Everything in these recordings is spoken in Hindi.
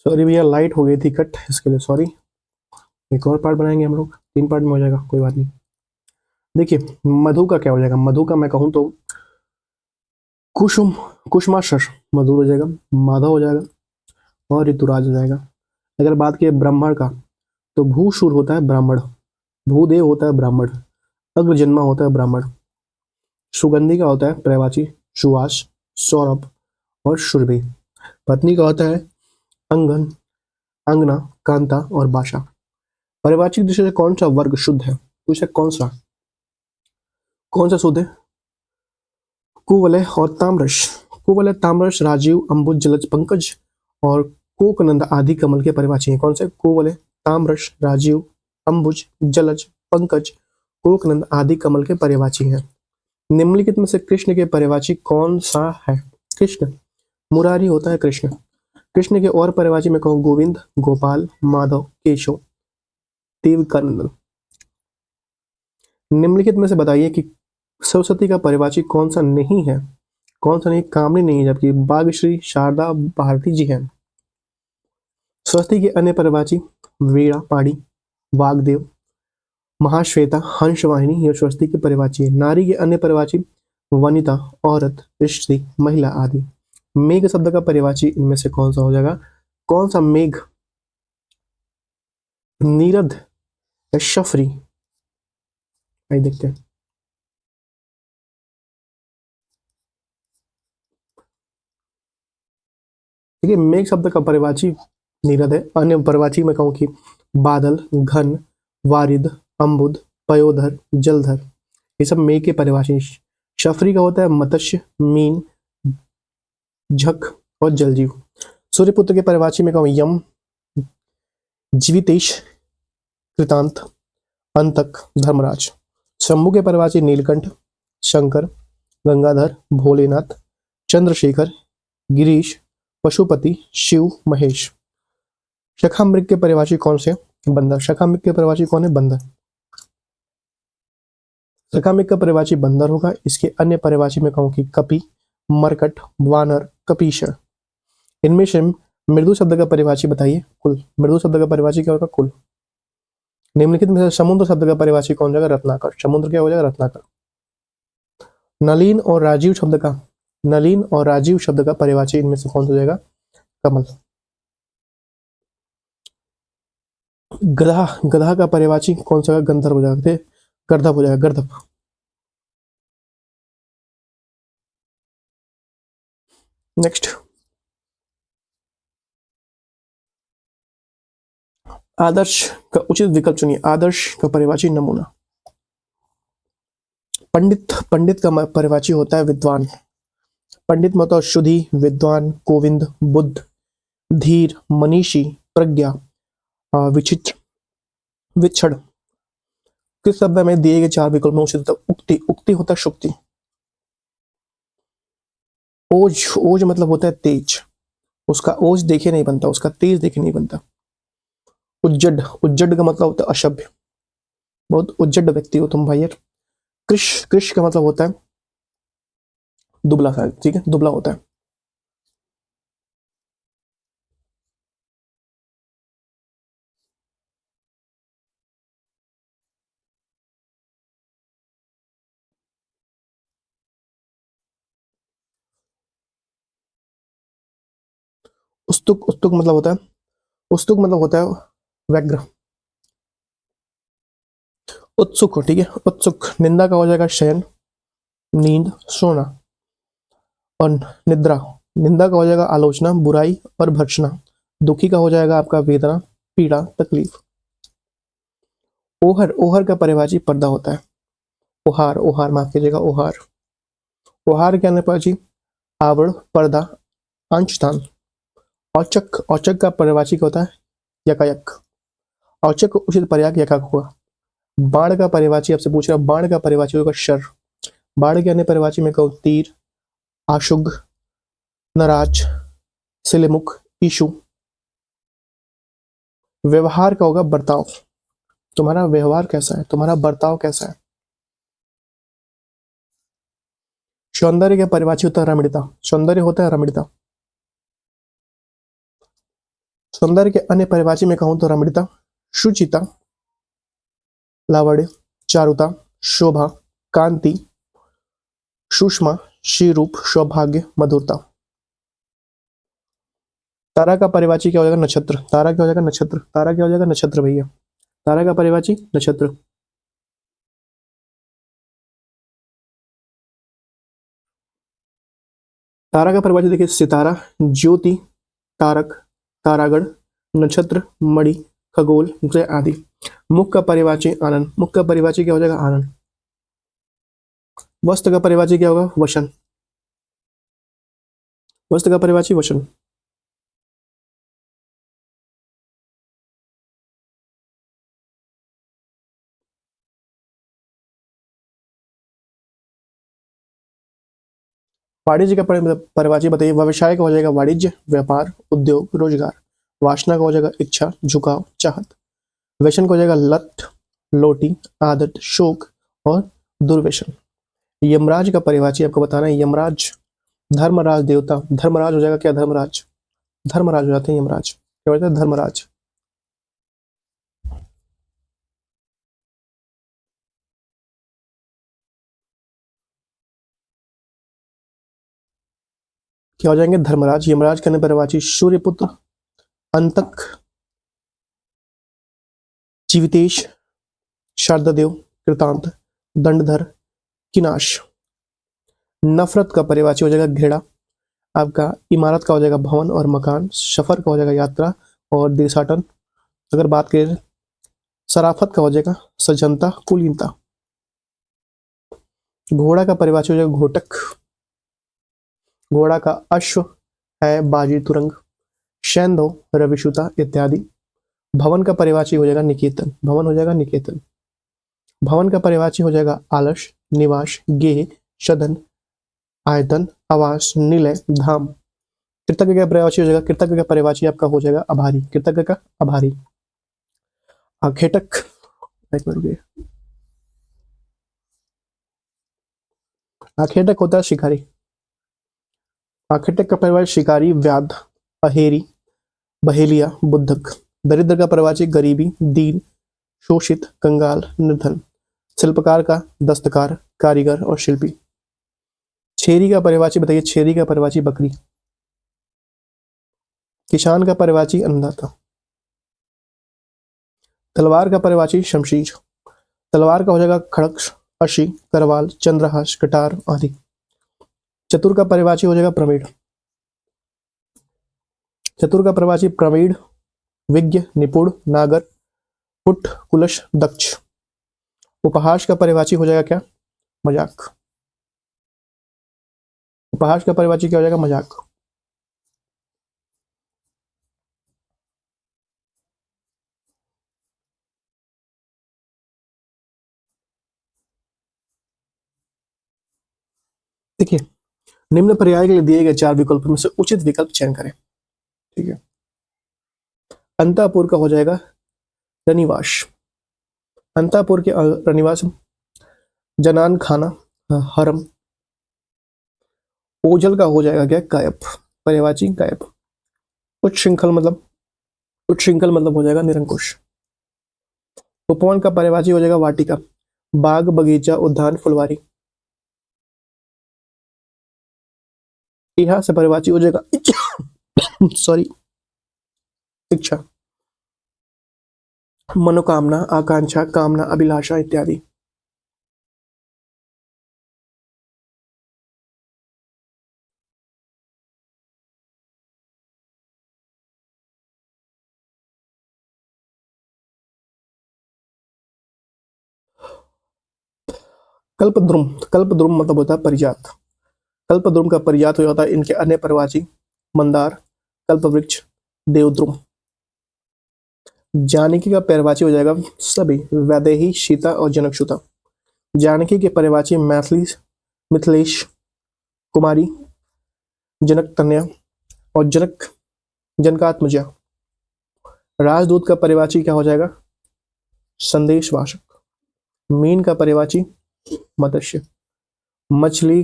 सॉरी भैया, लाइट हो गई थी कट, इसके लिए सॉरी। एक और पार्ट बनाएंगे हम लोग, 3 पार्ट में हो जाएगा, कोई बात नहीं। देखिए, मधु का क्या हो जाएगा, मधु का मैं कहूँ तो कुसुम, कुसुमाशर मधुर हो जाएगा, माधव हो जाएगा, और ऋतुराज हो जाएगा। अगर बात की ब्राह्मण का, तो भूशुर होता है ब्राह्मण, भूदेव होता है ब्राह्मण, अग्रजन्मा होता है ब्राह्मण, सुगंधी का होता है प्रवाची, सुवास, सौरभ और सुरभि। पत्नी का होता है अंगन, अंगना, कांता और बाशा। परिवाचिक दृष्टि से कौन सा वर्ग शुद्ध है, पूछा कौन सा शुद्ध है? कुवलय और ताम्रश। कुवलय, ताम्रश, राजीव, अंबुज, जलज, पंकज और कोकनंद आदि कमल के परिवाची हैं। कौन से? कुवलय, ताम्रश, राजीव, अंबुज, जलज, पंकज, कोकनंद आदि कमल के परिवाची हैं। निम्नलिखित में से कृष्ण के परिवाची कौन सा है? कृष्ण, मुरारी होता है कृष्ण। कृष्ण के और परिवाची में कहूँ गोविंद, गोपाल, माधव, केशव, देवकानंद। निम्नलिखित में से बताइए कि सरस्वती का परिवाची कौन सा नहीं है? कौन सा नहीं? कामनी नहीं है, जबकि बागश्री, शारदा, भारती जी हैं। सरस्वती के अन्य परिवाची वीणा, पाणी, वागदेव, महाश्वेता, हंसवाहिनी, ये सरस्वती के परिवाची है। नारी के अन्य परिवाची वनिता, औरत, स्त्री, महिला आदि। मेघ शब्द का परिवाची इनमें से कौन सा हो जाएगा? कौन सा मेघ? नीरद या शफरी? आइए देखते हैं। देखिए, मेघ शब्द का परिवाची नीरद है। अन्य परिवाची में कहूँ कि बादल, घन, वारिद, अम्बुद, पयोधर, जलधर, ये सब मेघ के परिवाची। शफरी का होता है मत्स्य, मीन, झक और जलजीव। सूर्यपुत्र के परिवाची में कहूँ यम, जीवितेश, कृतांत, अंतक, धर्मराज। शंभु के परिवाची नीलकंठ, शंकर, गंगाधर, भोलेनाथ, चंद्रशेखर, गिरीश, पशुपति, शिव, महेश। शखामृग के परिवाची कौन से? बंदर। शखामृग के परिवाची कौन है? बंदर। शखामृग का परिवाची बंदर होगा। इसके अन्य परिवाची में कहूँ कि कपि, मरकट, वानर, कपीश। इनमें से मृदु शब्द का परिवाची बताइए। कुल। मृदु शब्द का परिवाची क्या होगा? कुल। निम्नलिखित में से समुद्र शब्द का परिवाची कौन जाएगा? रत्नाकर। समुद्र क्या हो जाएगा? रत्नाकर। नलीन और राजीव शब्द का, नलीन और राजीव शब्द का परिवाची इनमें से कौन सा जाएगा? कमल। गधा, गधा का परिवाची कौन सा? गंधर्व हो जाएगा, गर्दभ हो जाएगा, गर्दभ। नेक्स्ट, आदर्श का उचित विकल्प चुनिए। आदर्श का परिवाची नमूना। पंडित, पंडित का परिवाची होता है विद्वान। पंडित मतलब शुद्धि, विद्वान, गोविंद, बुद्ध, धीर, मनीषी, प्रज्ञा, विचित्र, विक्षण। किस शब्द में दिए गए 4 विकल्प में उचित? उक्ति, उक्ति होता है शुक्ति। ओज, ओज मतलब होता है तेज। उसका ओज देखे नहीं बनता, उसका तेज देखे नहीं बनता। उज्जड, उज्जड का मतलब होता है अशभ्य, बहुत उज्जड व्यक्ति हो तुम भाई यार। कृष, कृष का मतलब होता है दुबला सा, ठीक है, दुबला होता है। उस्तुक, उस्तुक मतलब होता है, उस्तुक मतलब होता है व्यग्र। उत्सुक, ठीक है, उत्सुक। निंदा का हो जाएगा शयन, नींद, सोना और निद्रा। निंदा का हो जाएगा आलोचना, बुराई और भर्त्सना। दुखी का हो जाएगा आपका वेदना, पीड़ा, तकलीफ। ओहर, ओहर का परिभाषी पर्दा होता है। ओहार, ओहार माफ कीजिएगा, ओहार। ओहार के अन्य परिभाषी आवरण, पर्दा, अंशदान। औचक, औचक का परिभाषी क्या होता है? यकायक। औचक उचित पर्याय यकाक होगा। बाण का परिभाषी आपसे पूछ रहा है, बाण का परिभाषी होगा शर। बाण के अन्य परिभाषी में कहूँ तीर, आशुग, नराज, सिलेमुख, ईशु। व्यवहार का होगा बर्ताव। तुम्हारा व्यवहार कैसा है, तुम्हारा बर्ताव कैसा है। सौंदर्य का परिभाषी होता है रमणीयता। सौंदर्य होता है रमणीयता। सौंदर्य के अन्य परिभाषा में कहूं तो रमणीयता, शुचिता, लावण्य, चारुता, शोभा, कांति, सुषमा, श्रीरूप, सौभाग्य, मधुरता। तारा का परिभाषी क्या हो जाएगा? नक्षत्र। तारा क्या हो जाएगा? नक्षत्र। तारा क्या हो जाएगा? नक्षत्र भैया। तारा का परिभाषी नक्षत्र। तारा का परिभाषी देखिए, सितारा, ज्योति, तारक, तारागण, नक्षत्र, मणि, खगोल, ग्रह आदि। मुख का परिभाषी आनंद। मुख का परिभाषी क्या हो जाएगा? आनंद। वस्त्र का परिभाषी क्या होगा? वसन। वस्त्र का परिभाषी वसन। वाणिज्य का परिभाषी बताइए। व्यवसाय का हो जाएगा वाणिज्य, व्यापार, उद्योग, रोजगार। वासना का हो जाएगा इच्छा, झुकाव, चाहत। व्यसन का हो जाएगा लत, लोटी, आदत, शोक और दुर्व्यसन। यमराज का परिभाषी आपको बताना है। यमराज धर्मराज देवता। धर्मराज हो जाएगा क्या? धर्मराज। धर्मराज हो जाते हैं यमराज। क्या होता है? धर्मराज। क्या हो जाएंगे? धर्मराज। यमराज के अन्य परिभाषी सूर्यपुत्र, अंतक, जीवितेश, शारदादेव, कृतांत, दंडधर, किनाश। नफरत का परिभाषी हो जाएगा घृणा। आपका इमारत का हो जाएगा भवन और मकान। सफर का हो जाएगा यात्रा और देशाटन। अगर बात करें शराफत का हो जाएगा सज्जनता, कुलीनता। घोड़ा का परिभाषी हो जाएगा घोटक। घोड़ा का अश्व है बाजी तुरंग, शैंदो, रविशुता इत्यादि। भवन का परिभाषी हो जाएगा निकेतन। भवन हो जाएगा निकेतन। भवन का परिभाषी हो जाएगा आलस, निवास, गेह, सदन, आयतन, आवास, निलय, धाम। कृतज्ञ का परिभाषी हो जाएगा, कृतज्ञ का परिभाषी आपका हो जाएगा आभारी। कृतज्ञ का आभारी। आखेटक, एक मिनट रुकिए। आखेटक होता है शिकारी। आखेटक का परिभाषी शिकारी, व्याध, अहेरी, बहेलिया, बुद्धक। दरिद्र का परिभाषी गरीबी, दीन, शोषित, कंगाल, निर्धन। शिल्पकार का दस्तकार, कारीगर और शिल्पी। छेरी का परिभाषी बताइए। छेरी का परिभाषी बकरी। किसान का परिभाषी अन्नदाता। तलवार का परिभाषी शमशीर। तलवार का हो जाएगा खड़ग, अशी, करवाल, चंद्रहास, कटार आदि। चतुर का परिभाषी हो जाएगा प्रवीण। चतुर का परिभाषी प्रवीण, विज्ञ, निपुण, नागर, पुट, कुलश, दक्ष। उपहास का परिभाषी हो जाएगा क्या? मजाक। उपहास का परिभाषी क्या हो जाएगा? मजाक। देखिए, निम्न पर्याय के लिए दिए गए 4 विकल्पों में से उचित विकल्प चयन करें। ठीक है। अंतापुर का हो जाएगा रनिवास। अंतापुर के रनिवास। जनान खाना, हरम। ओझल का हो जाएगा क्या? गायब। पर्यायवाची गायब। उच्च श्रृंखल मतलब हो जाएगा निरंकुश। उपवन का पर्यायवाची हो जाएगा वाटिका, बाग, बगीचा, उद्यान, फुलवारी। यहाँ से पर्यायवाची हो जाएगा सॉरी, इच्छा, मनोकामना, आकांक्षा, कामना, अभिलाषा इत्यादि। कल्पद्रुम। कल्पद्रुम मतलब होता है परिजात। कल्पद्रुम का परिजात हो जाता है इनके अन्य पर्यायवाची मंदार, कल्पवृक्ष, देवद्रुम। जानकी का पर्यायवाची हो जाएगा सभी, वैदेही, सीता और जनकसुता। जानकी के पर्यायवाची मैथिली, मिथिलेश, कुमारी, जनक कन्या और जनकात्मजा। राजदूत का पर्यायवाची क्या हो जाएगा? संदेशवाहक। मीन का पर्यायवाची मत्स्य। मछली,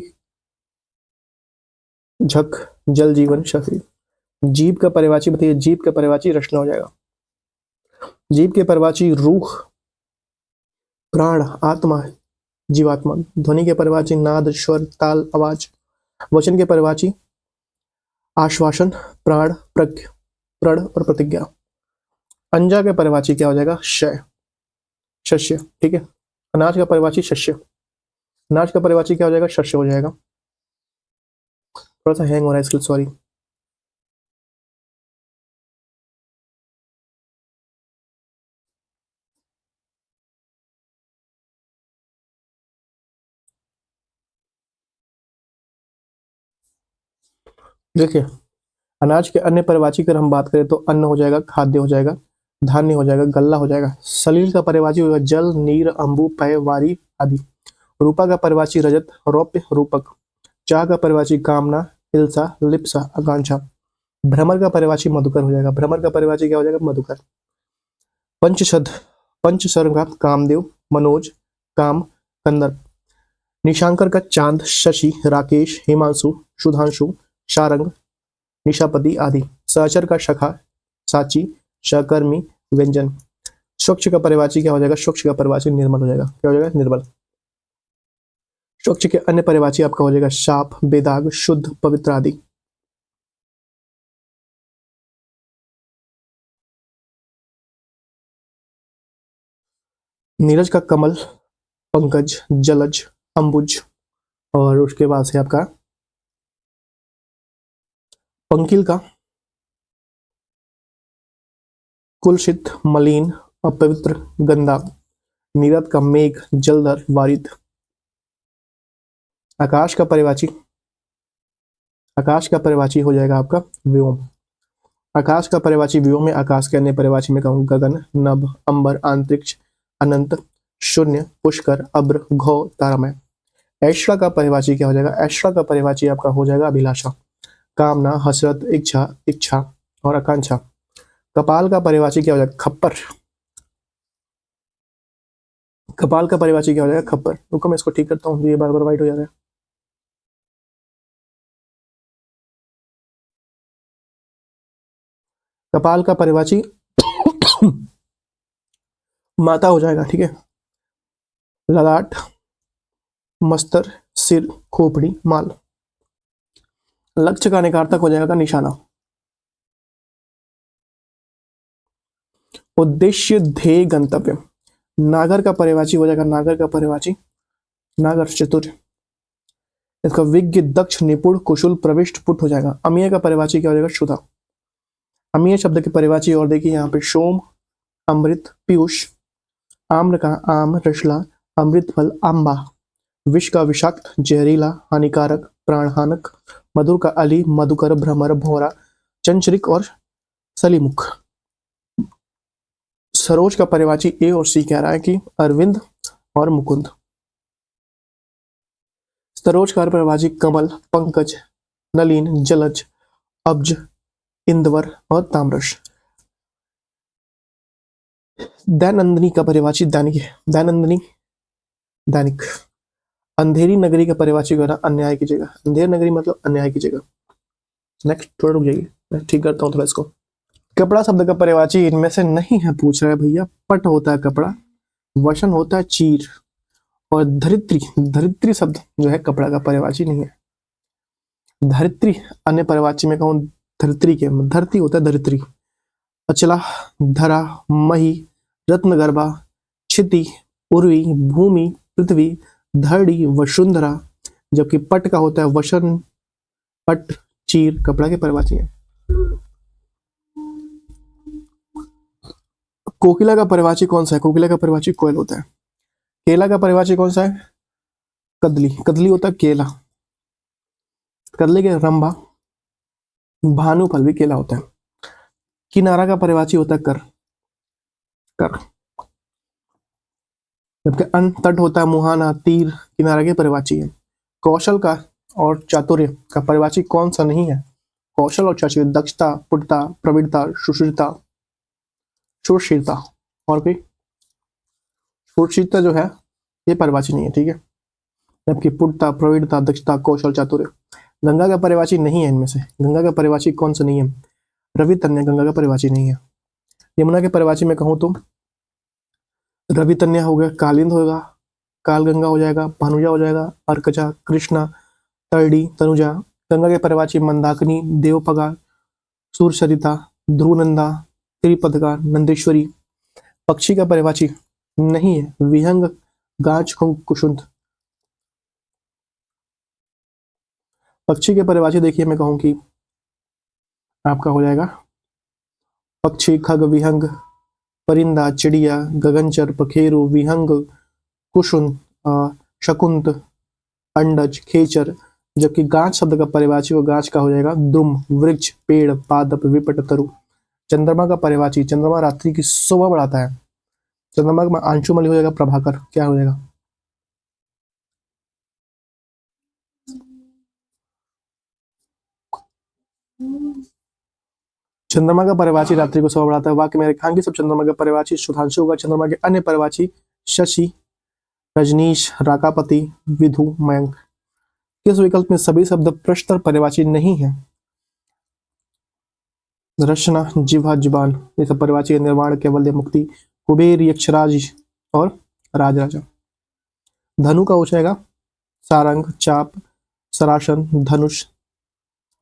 झक, जल जीवन, शफी। जीभ का परिवाची बताइए, जीभ का परिवाची रचना हो जाएगा। जीभ के परिवाची रूह, प्राण, आत्मा, जीवात्मा। ध्वनि के परिवाची नाद, स्वर, ताल, आवाज। वचन के परिवाची आश्वासन, प्राण, प्रज्ञ, प्रण और प्रतिज्ञा। अंजा के परिवाची क्या हो जाएगा? शय, शस्य। ठीक है। अनाज का परिवाची शस्य, अनाज का परिवाची क्या हो जाएगा? शस्य हो जाएगा। थोड़ा सा हैंग हो रहा है इसके लिए सॉरी। देखिए, अनाज के अन्य परिवाची की अगर हम बात करें तो अन्न हो जाएगा, खाद्य हो जाएगा, धान्य हो जाएगा, गल्ला हो जाएगा। सलील का परिवाची होगा जल, नीर, अंबु, पय, वारी आदि। रूपा का परिवाची रजत, रौप्य, रूपक। चाह का परिवाची कामना, हिलसा, लिप्सा, आकांक्षा। भ्रमर का परिवाची मधुकर हो जाएगा, भ्रमर का परिवाची क्या हो जाएगा? मधुकर। पंचशद, पंचशर का कामदेव, मनोज, काम, कंदर्प। निशांकर का चांद, शशि, राकेश, हिमांशु, सुधांशु, शारंग, निशापति आदि। सहचर का शखा, साची, सहकर्मी, व्यंजन। स्वच्छ का परिवाची क्या हो जाएगा? स्वच्छ का परिवाची निर्मल हो जाएगा। क्या हो जाएगा? निर्मल। स्वच्छ के अन्य परिवाची आपका हो जाएगा साफ, बेदाग, शुद्ध, पवित्र आदि। नीरज का कमल, पंकज, जलज, अंबुज। और उसके बाद से आपका पंकिल का कुलषित, मलिन, अपवित्र, गंदा। नीरद का मेघ, जलधर, वारिद। आकाश का परिवाची, आकाश का परिवाची हो जाएगा आपका व्योम। आकाश का परिवाची व्योम में आकाश के अन्य परिवाची में कहूँ गगन, नभ, अंबर, अंतरिक्ष, अनंत, शून्य, पुष्कर, अब्र, घो, तारामय। ऐश्वर्य का परिवाची क्या हो जाएगा? ऐश्वर्य का परिवाची आपका हो जाएगा अभिलाषा, कामना, हसरत, इच्छा, इच्छा और आकांक्षा। कपाल का परिवाची क्या हो जाएगा? खप्पर। कपाल का परिवाची क्या हो जाएगा? खप्पर। रुको मैं इसको ठीक करता हूँ, ये बार बार वाइट हो जा रहा है। कपाल का परिवाची माता हो जाएगा। ठीक है। ललाट, मस्तर, सिर, खोपड़ी, माल। लक्ष्य का निकार्थक हो जाएगा निशाना। उद्देश्य, ध्येय, गंतव्य। नागर का परिवाची हो जाएगा, नागर का परिवाची नागर, चतुर। इसका विज्ञ, दक्ष, निपुण, कुशल, प्रविष्ट, पुट हो जाएगा। अमीय का परिवाची क्या हो जाएगा? क्षुधा। अमीय शब्द के परिवाची और देखिए यहाँ पे सोम, अमृत, पीयूष। आम्र का आम, रसला, अमृत फल, आंबा। विष का विषाक्त, जहरीला, हानिकारक, प्राणहानक। मधुर का अली, मधुकर, भ्रमर, भौरा, चंचरिक और सलीमुख। सरोज का परिवाची ए और सी कह रहा है कि अरविंद और मुकुंद। सरोज का परिवाची कमल, पंकज, नलिन, जलज, अब्ज, इंदवर और ताम्रश। दैनंदिनी का परिवाची दैनिक है, दैनंदिनी, दैनिक। अंधेरी नगरी का परिवाची कहना अन्याय की जगह, अंधेर नगरी मतलब अन्याय की जगह। नेक्स्ट थोड़ा रुक जाइए, मैं ठीक करता हूँ थोड़ा इसको। कपड़ा शब्द का परिवाची इनमें से नहीं है, पूछ रहा है भैया। पट होता है कपड़ा, वशन होता है चीर, और धरित्री, धरित्री शब्द जो है कपड़ा का परिवाची नहीं है। धरित्री अन्य परिवाची में कहूँ धरित्री के, धरती होता है धरित्री। अचला, धरा, मही, रत्नगर्भा, क्षिति, उर्वी, भूमि, पृथ्वी, धरणी, वसुंधरा। जबकि पट का होता है वशन, पट, चीर कपड़ा के परिवाची है। कोकिला का परिवाची कौन सा है? कोकिला का परिवाची कोयल होता है। केला का परिवाची कौन सा है? कदली, कदली होता है केला। कदली के रंभा, भानु फल भी केला होता है। किनारा का परिवाची होता है कर, कर। जबकि अन तट होता है मुहाना, तीर किनारा के परिवाची है। कौशल का और चातुर्य का परिवाची कौन सा नहीं है? कौशल और चातुर्य, दक्षता, पुटता, प्रवीणता, सुशीलता, सुशीलता। और कोई सुशीलता जो है ये परिवाची नहीं है। ठीक है। जबकि पुटता, प्रवीणता, दक्षता, कौशल, चातुर्य। गंगा का परिवाची नहीं है इनमें से। गंगा का परिवाची कौन सा नहीं है? रवि तन्य गंगा का परिवाची नहीं है। यमुना के परिवाची में कहूँ तो रवि तन्य हो गया, कालिंद होगा, कालगंगा हो जाएगा, भानुजा हो जाएगा, अर्कजा, कृष्णा, तरडी, तनुजा। गंगा के परिवाची मंदाकिनी, देवपगा, सूरसरिता, ध्रुवनंदा, त्रिपदगा, नंदेश्वरी। पक्षी का परिवाची नहीं है, विहंग, गाज, कुशुंत। पक्षी के परिवाची देखिए मैं कहूँ कि आपका हो जाएगा पक्षी, खग, विहंग, परिंदा, चिड़िया, गगनचर, पखेरु, विहंग, कुशुन, शकुंत, अंडज, खेचर। जबकि गाछ शब्द का परिवाची वो गाछ का हो जाएगा द्रुम, वृक्ष, पेड़, पादप, विपट, तरु। चंद्रमा का परिवाची, चंद्रमा रात्रि की शोभा बढ़ाता है। चंद्रमा में आंशुमली हो जाएगा प्रभाकर, क्या हो जाएगा? चंद्रमा का परिवाची रात्रि को शोभा बढ़ाता है। वाक्य में रेखांकित सब चंद्रमा का परिवाची सुधांशु होगा। चंद्रमा के अन्य परिवाची शशि, रजनीश, राकापति, विधु, मयंक। किस विकल्प में सभी शब्द प्रश्तर परिवाची नहीं है? रचना, जिह्वा, जुबान, ये सब परिवाची है। निर्वाण, कैवल्य, मुक्ति, कुबेर, यक्षराज और राजराजा। धनु का हो जाएगा सारंग, चाप, सरासन, धनुष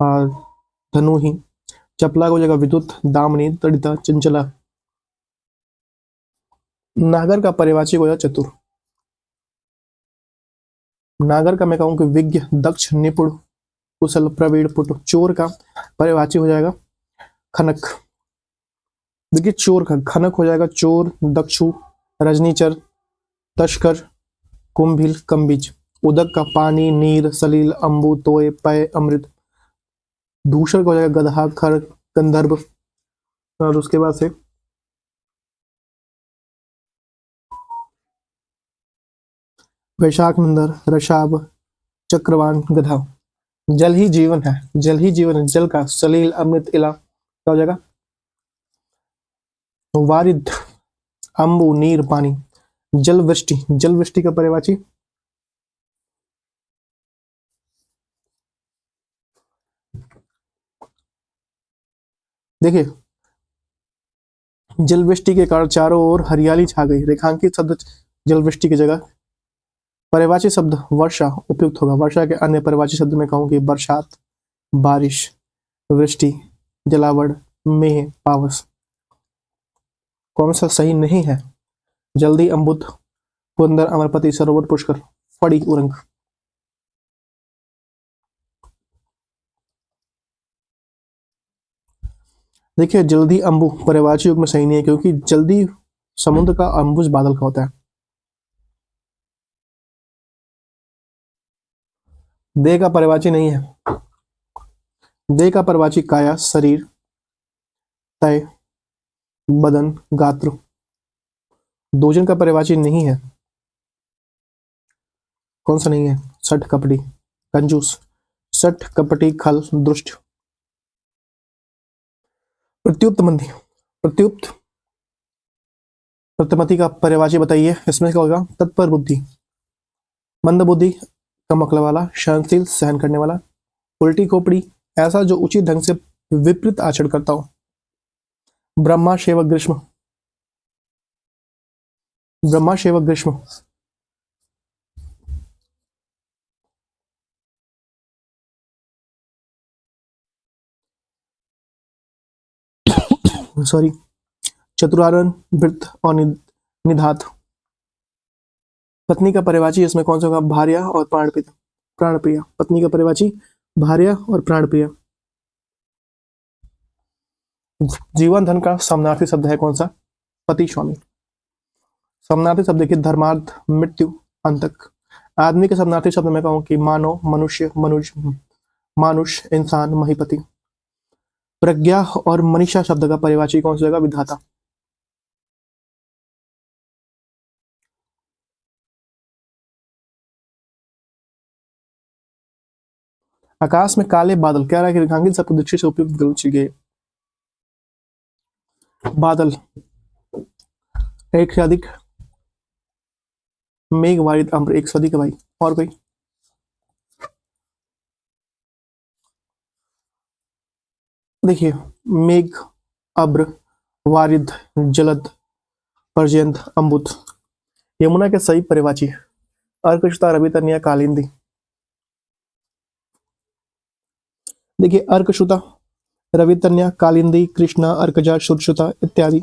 और धनु ही। चपला का हो जाएगा विद्युत, दामनी, तड़िता, चंचला। नागर का परिवाची हो जाएगा चतुर। नागर का मैं कहूं कि विज्ञ, दक्ष, निपुण, कुशल, प्रवीण, पुट। चोर का परिवाची हो जाएगा खनक। देखिए चोर का खनक हो जाएगा चोर, दक्षु, रजनीचर, तस्कर, कुंभिल, कम्बिज। उदक का पानी, नीर, सलील, अंबु, तोय, पय, अमृत। दूषण का हो जाएगा गधा, खर, गंधर्व। और उसके बाद से वैशाख नंदर, रसाब, चक्रवान, गधा। जल ही जीवन है, जल ही जीवन है। जल का सलील, अमृत, इला। क्या हो जाएगा? वारिद, अंबु, नीर, पानी। जल वृष्टि, जल वृष्टि का पर्यायवाची देखिए जल वृष्टि के कारण चारों ओर हरियाली छा गई। रेखांकित शब्द जल वृष्टि की जगह पर्यायवाची शब्द वर्षा उपयुक्त होगा। वर्षा के अन्य पर्यायवाची शब्द में कहूंगी बरसात, बारिश, वृष्टि, जलावड़, मेह, पावस। कौन सा सही नहीं है? जल्दी, अम्बुद, पुरंदर, अमरपति, सरोवर, पुष्कर, फड़ी, उरंग। देखिए जल्दी अंबु पर्यायवाची युग में सही नहीं है, क्योंकि जल्दी समुद्र का, अंबुज बादल का होता है। देह का पर्यायवाची नहीं है। देह का पर्यायवाची काया, शरीर, तय, बदन, गात्र। दोजन का पर्यायवाची नहीं है। कौन सा नहीं है? सठ, कपटी, कंजूस। सठ, कपटी, खल, दुष्ट। प्रत्युक्त मंदी, प्रत्युक्त प्रतिमति का पर्यायवाची बताइए। इसमें क्या होगा? तत्पर बुद्धि, मंद बुद्धि, कम अक्ल वाला, सहनशील, सहन करने वाला। उल्टी खोपड़ी, ऐसा जो उचित ढंग से विपरीत आचरण करता हो। ब्रह्मा सेवक ग्रीष्म, ब्रह्मा सेवक ग्रीष्म। सॉरी, चतुरारण, वृत्त और निधात। पत्नी का पर्यायवाची इसमें कौन सा होगा? भार्या और प्राणप्रिया, प्राणप्रिया। पत्नी का पर्यायवाची भार्या और प्राणप्रिया। जीवन धन का समानार्थी शब्द है कौन सा? पति, स्वामी। समानार्थी शब्द देखिए धर्मार्थ, मृत्यु, अंतक। आदमी के समानार्थी शब्द में कहूं कि मानव, मनुष्य, मनुज, मानुष, इंसान, महीपति। प्रज्ञा और मनीषा शब्द का पर्यायवाची कौन सा होगा? विधाता। आकाश में काले बादल, कह रहा है कि रेखांकित शब्द दृष्टि से उपयुक्त विकल्प चाहिए। बादल, एक से अधिक, मेघ, वारिद, अम्र। एक से अधिक है भाई। और कोई? देखिए मेघ, अब्र, वारिध, जलद, पर्जन्य, अम्बुद। यमुना के सही परिवाची अर्कशुता, रवि, तन्या, कालिंदी। देखिए अर्कशुता, रवि, तन्या, कालिंदी, कृष्णा, अर्कजा, शुश्रुता इत्यादि।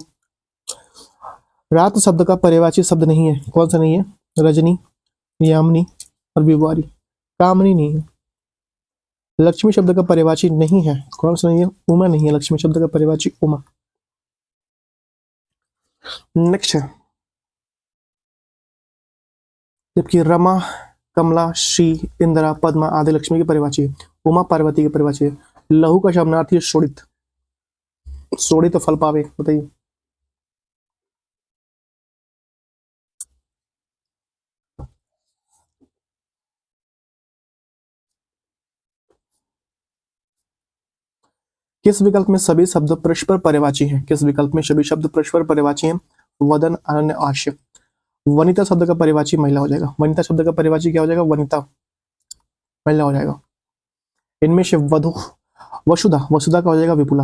रात शब्द का पर्यायवाची शब्द नहीं है, कौन सा नहीं है? रजनी, यामिनी और विवारी। कामनी नहीं है। लक्ष्मी शब्द का पर्यायवाची नहीं है, कौन सा नहीं है? उमा नहीं है, लक्ष्मी शब्द का पर्यायवाची उमा। नेक्स्ट है, जबकि रमा, कमला, श्री, इंदिरा, पद्मा आदि लक्ष्मी की परिभाषी है। उमा पार्वती की परिभाषी है। लहू का शब्दार्थी है शोणित। शोणित फल पावे, बताइए। किस विकल्प में सभी शब्द परस्पर पर्यायवाची हैं? किस विकल्प में सभी शब्द परस्पर पर्यायवाची हैं? वदन, अनन्य, आश्य। वनिता शब्द का पर्यायवाची महिला हो जाएगा। वनिता शब्द का पर्यायवाची क्या हो जाएगा? वनिता, महिला हो जाएगा। इनमें से वधु, वसुधा, वसुधा का हो जाएगा विपुला।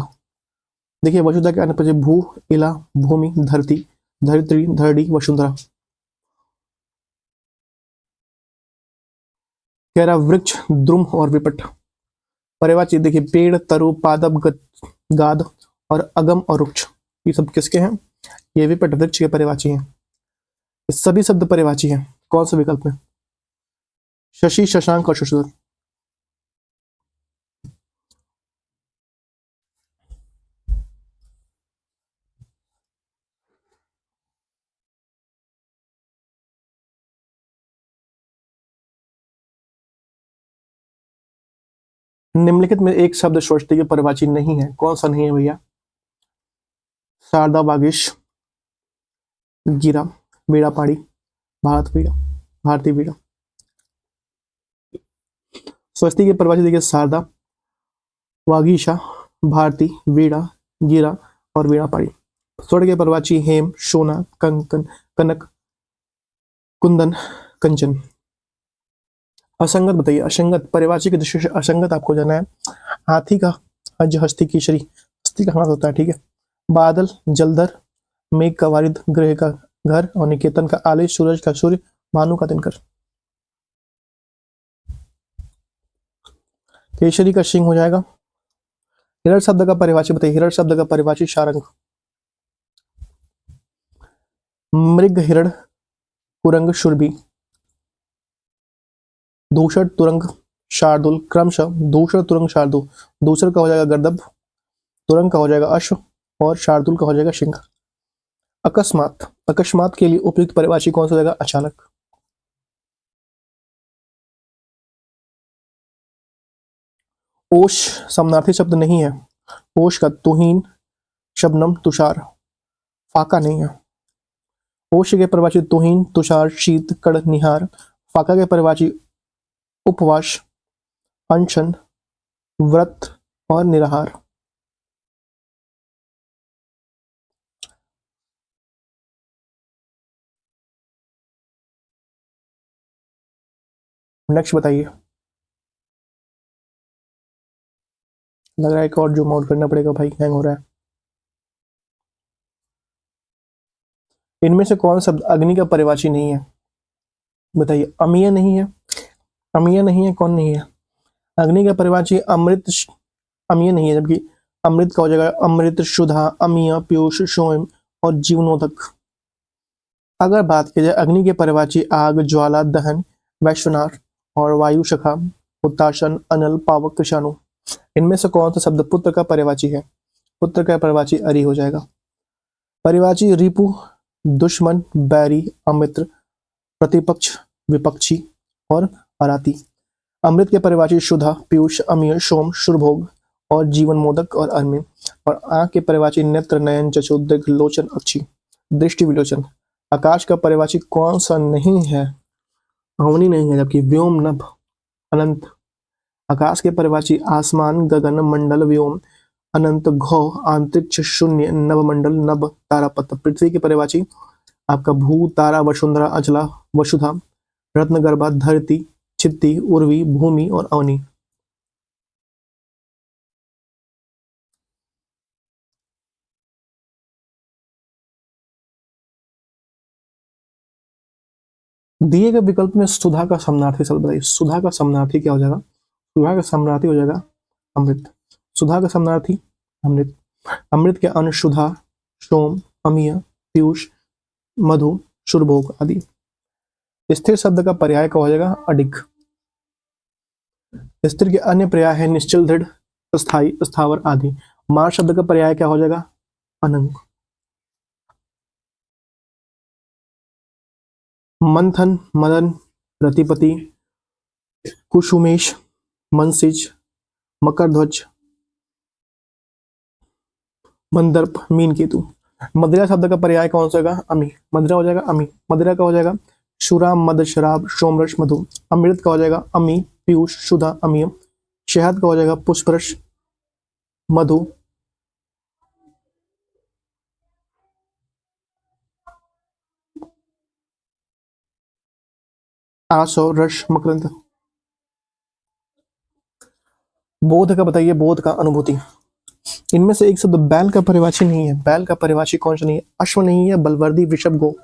देखिए वसुधा के अन्य भू, इला, भूमि, धरती, धरित्री, धरणी, वसुंधरा। कह रहा वृक्ष, द्रुम और विपट। पर्यायवाची देखिए पेड़, तरु, पादप, गाद और अगम और रुक्ष, ये सब किसके हैं? ये विपट वृक्ष के पर्यायवाची हैं। सभी शब्द पर्यायवाची हैं, कौन सा विकल्प में? शशि, शशांक और शशुधर। निम्नलिखित में एक शब्द षष्ठी के पर्यायवाची नहीं है, कौन सा नहीं है भैया? शारदा, बागेश, गिरा, बीड़ा पाड़ी, भारत बीड़ा, भारतीय बीड़ा। षष्ठी के पर्यायवाची देखिए शारदा, वागीशा, भारती, वीणा, गिरा और वीणा पाड़ी। स्वर्ण के पर्यायवाची हेम, सोना, कंकन, कनक, कुंदन, कंचन। असंगत बताइए, असंगत पर्यायवाची की दृष्टि से असंगत आपको जाना है। हाथी का हज, हस्ती, केसरी, हस्ती का हाथ होता है, ठीक है। बादल, जलधर, मेघ का वारिद, ग्रह का घर और निकेतन का आलय, सूरज का सूर्य, भानु का दिनकर। केसरी का सिंह हो जाएगा। हिरण शब्द का परिभाषी बताइए, हिरण शब्द का परिभाषी शारंग। मृग, हिरण, कुरंग, शुरभि। दूषण, तुरंग, शार्दुल, क्रमशः दूषण, तुरंग, शार्दुल। दूसर का हो जाएगा गर्दभ, तुरंग का हो जाएगा अश्व और शार्दुल का हो जाएगा सिंह। अकस्मात, अकस्मात के लिए उपयुक्त परिभाषी कौन सा हो जाएगा? अचानक। ओश समानार्थी शब्द नहीं है। ओश का तुहीन, शबनम, तुषार। फाका नहीं है। ओश के परिभाषी तुहीन, तुषार, शीत, कड़, निहार। फाका के परिभाषी उपवास, अनशन, व्रत और निराहार। नेक्स्ट बताइए। लग रहा है एक और जूम आउट करना पड़ेगा भाई, हैंग हो रहा है। इनमें से कौन शब्द अग्नि का परिभाषी नहीं है? बताइए। अमीय नहीं है, अमीय नहीं है, कौन नहीं है? अग्नि का परिभाषी अमृत, अमीय नहीं है, जबकि अमृत का हो जाएगा अमृत, सुधा, अमीय, पीयूष, सोम और जीवनोदक। अगर बात की जाए अग्नि के परिभाषी आग, ज्वाला, दहन, वैश्वनाथ और वायु शखा, उत्तासन, अनल, पावक, कृषाणु। इनमें से कौन सा शब्द पुत्र का पर्यायवाची है? पुत्र का पर्यायवाची अरि हो जाएगा। पर्यायवाची रिपु, दुश्मन, बैरी, अमित्र, प्रतिपक्ष, विपक्षी और अराती। अमृत के पर्यायवाची शुद्धा, पीयूष, अमीय, सोम, शुरभोग और जीवन मोदक और अरमिन। और आंख के पर्यायवाची नेत्र, नयन, चक्षु, दीर्घ, लोचन, अक्षी, दृष्टि, विलोचन। आकाश का पर्यायवाची कौन सा नहीं है? अवनी नहीं है, जबकि व्योम, नभ, अनंत। आकाश के पर्यायवाची आसमान, गगन, मंडल, व्योम, अनंत, घौ, अंतरिक्ष, शून्य, नवमंडल, नभ, तारापत्र। पृथ्वी के पर्यायवाची आपका भू, तारा, वसुंधरा, अचला, वसुधा, रत्नगर्भा, धरती, छित्ती, उर्वी, भूमि और अवनी। दिए गए विकल्प में सुधा का समानार्थी शब्द बताइए। सुधा का समानार्थी क्या हो जाएगा? सुधा का समानार्थी हो जाएगा अमृत। सुधा का समानार्थी अमृत। अमृत के अन्य सुधा, सोम, अमीय, पीयूष, मधु, सुरभोग आदि। स्थिर शब्द का पर्याय क्या हो जाएगा? अडिग। स्थिर के अन्य पर्याय है निश्चल, दृढ़, स्थायी, स्थावर आदि। मार शब्द का पर्याय क्या हो जाएगा? अनंग। मंथन, मदन, रतिपति, कुसुमेश, मनसिज, मकरध्वज, मंदर्प, मीन केतु। मदिरा शब्द का पर्याय कौन सा होगा? अमी। मदिरा हो जाएगा अमी। मदिरा का हो जाएगा शुरा, मद, शराब, सोमरस, मधु। अमृत का हो जाएगा अमी, पीयूष, सुधा, अमीय। शहद का हो जाएगा पुष्परस, मधु। आसव, रस, मकरंद। बोध का बताइए, बोध का, अनुभूति। इनमें से एक शब्द बैल का परिवाची नहीं है। बैल का परिवाची कौन सा नहीं है? अश्व नहीं है, बलवर्दी, वृषभ, गो।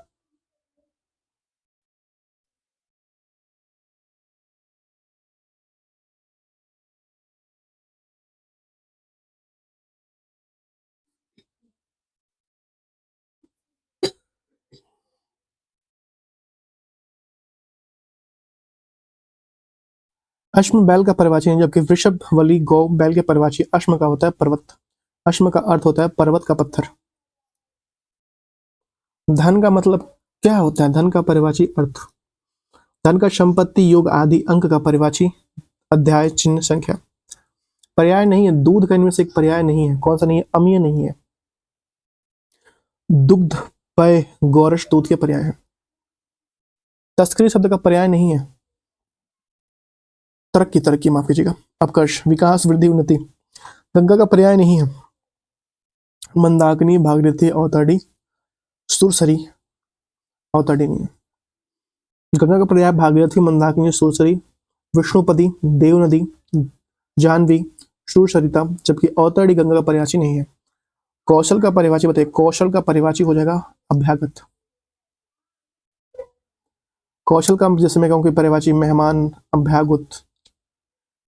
अश्म बैल का परिवाची नहीं, जबकि वृषभ, वली, गौ बैल के परिवाची। अश्म का होता है पर्वत। अश्म का अर्थ होता है पर्वत का पत्थर। धन का मतलब क्या होता है? धन का परिवाची अर्थ। धन का संपत्ति, योग आदि। अंक का परिवाची अध्याय, चिन्ह, संख्या। पर्याय नहीं है। दूध का इनमें से एक पर्याय नहीं है। कौन सा नहीं है? अमीय नहीं है। दुग्ध, पय, गौरस दूध के पर्याय है। तस्करी शब्द का पर्याय नहीं है। तरक्की, तरक्की माफ कीजिएगा। अपकर्ष, विकास, वृद्धि, उन्नति। गंगा का पर्याय नहीं है। मंदाकिनी, भागीरथी, अवतरणी, सुरसरी। अवतरणी नहीं है। गंगा का पर्याय भागीरथी, मंदाकिनी, सुरसरी, विष्णुपदी, देव नदी, जाह्नवी, सुरसरिता, जबकि अवतरणी गंगा का पर्यायची नहीं है। कौशल का परिवाची बताइए। कौशल का परिवाची हो जाएगा अभ्यागत। कौशल का जैसे मैं कहूँ कि परिवाची मेहमान, अभ्यागत,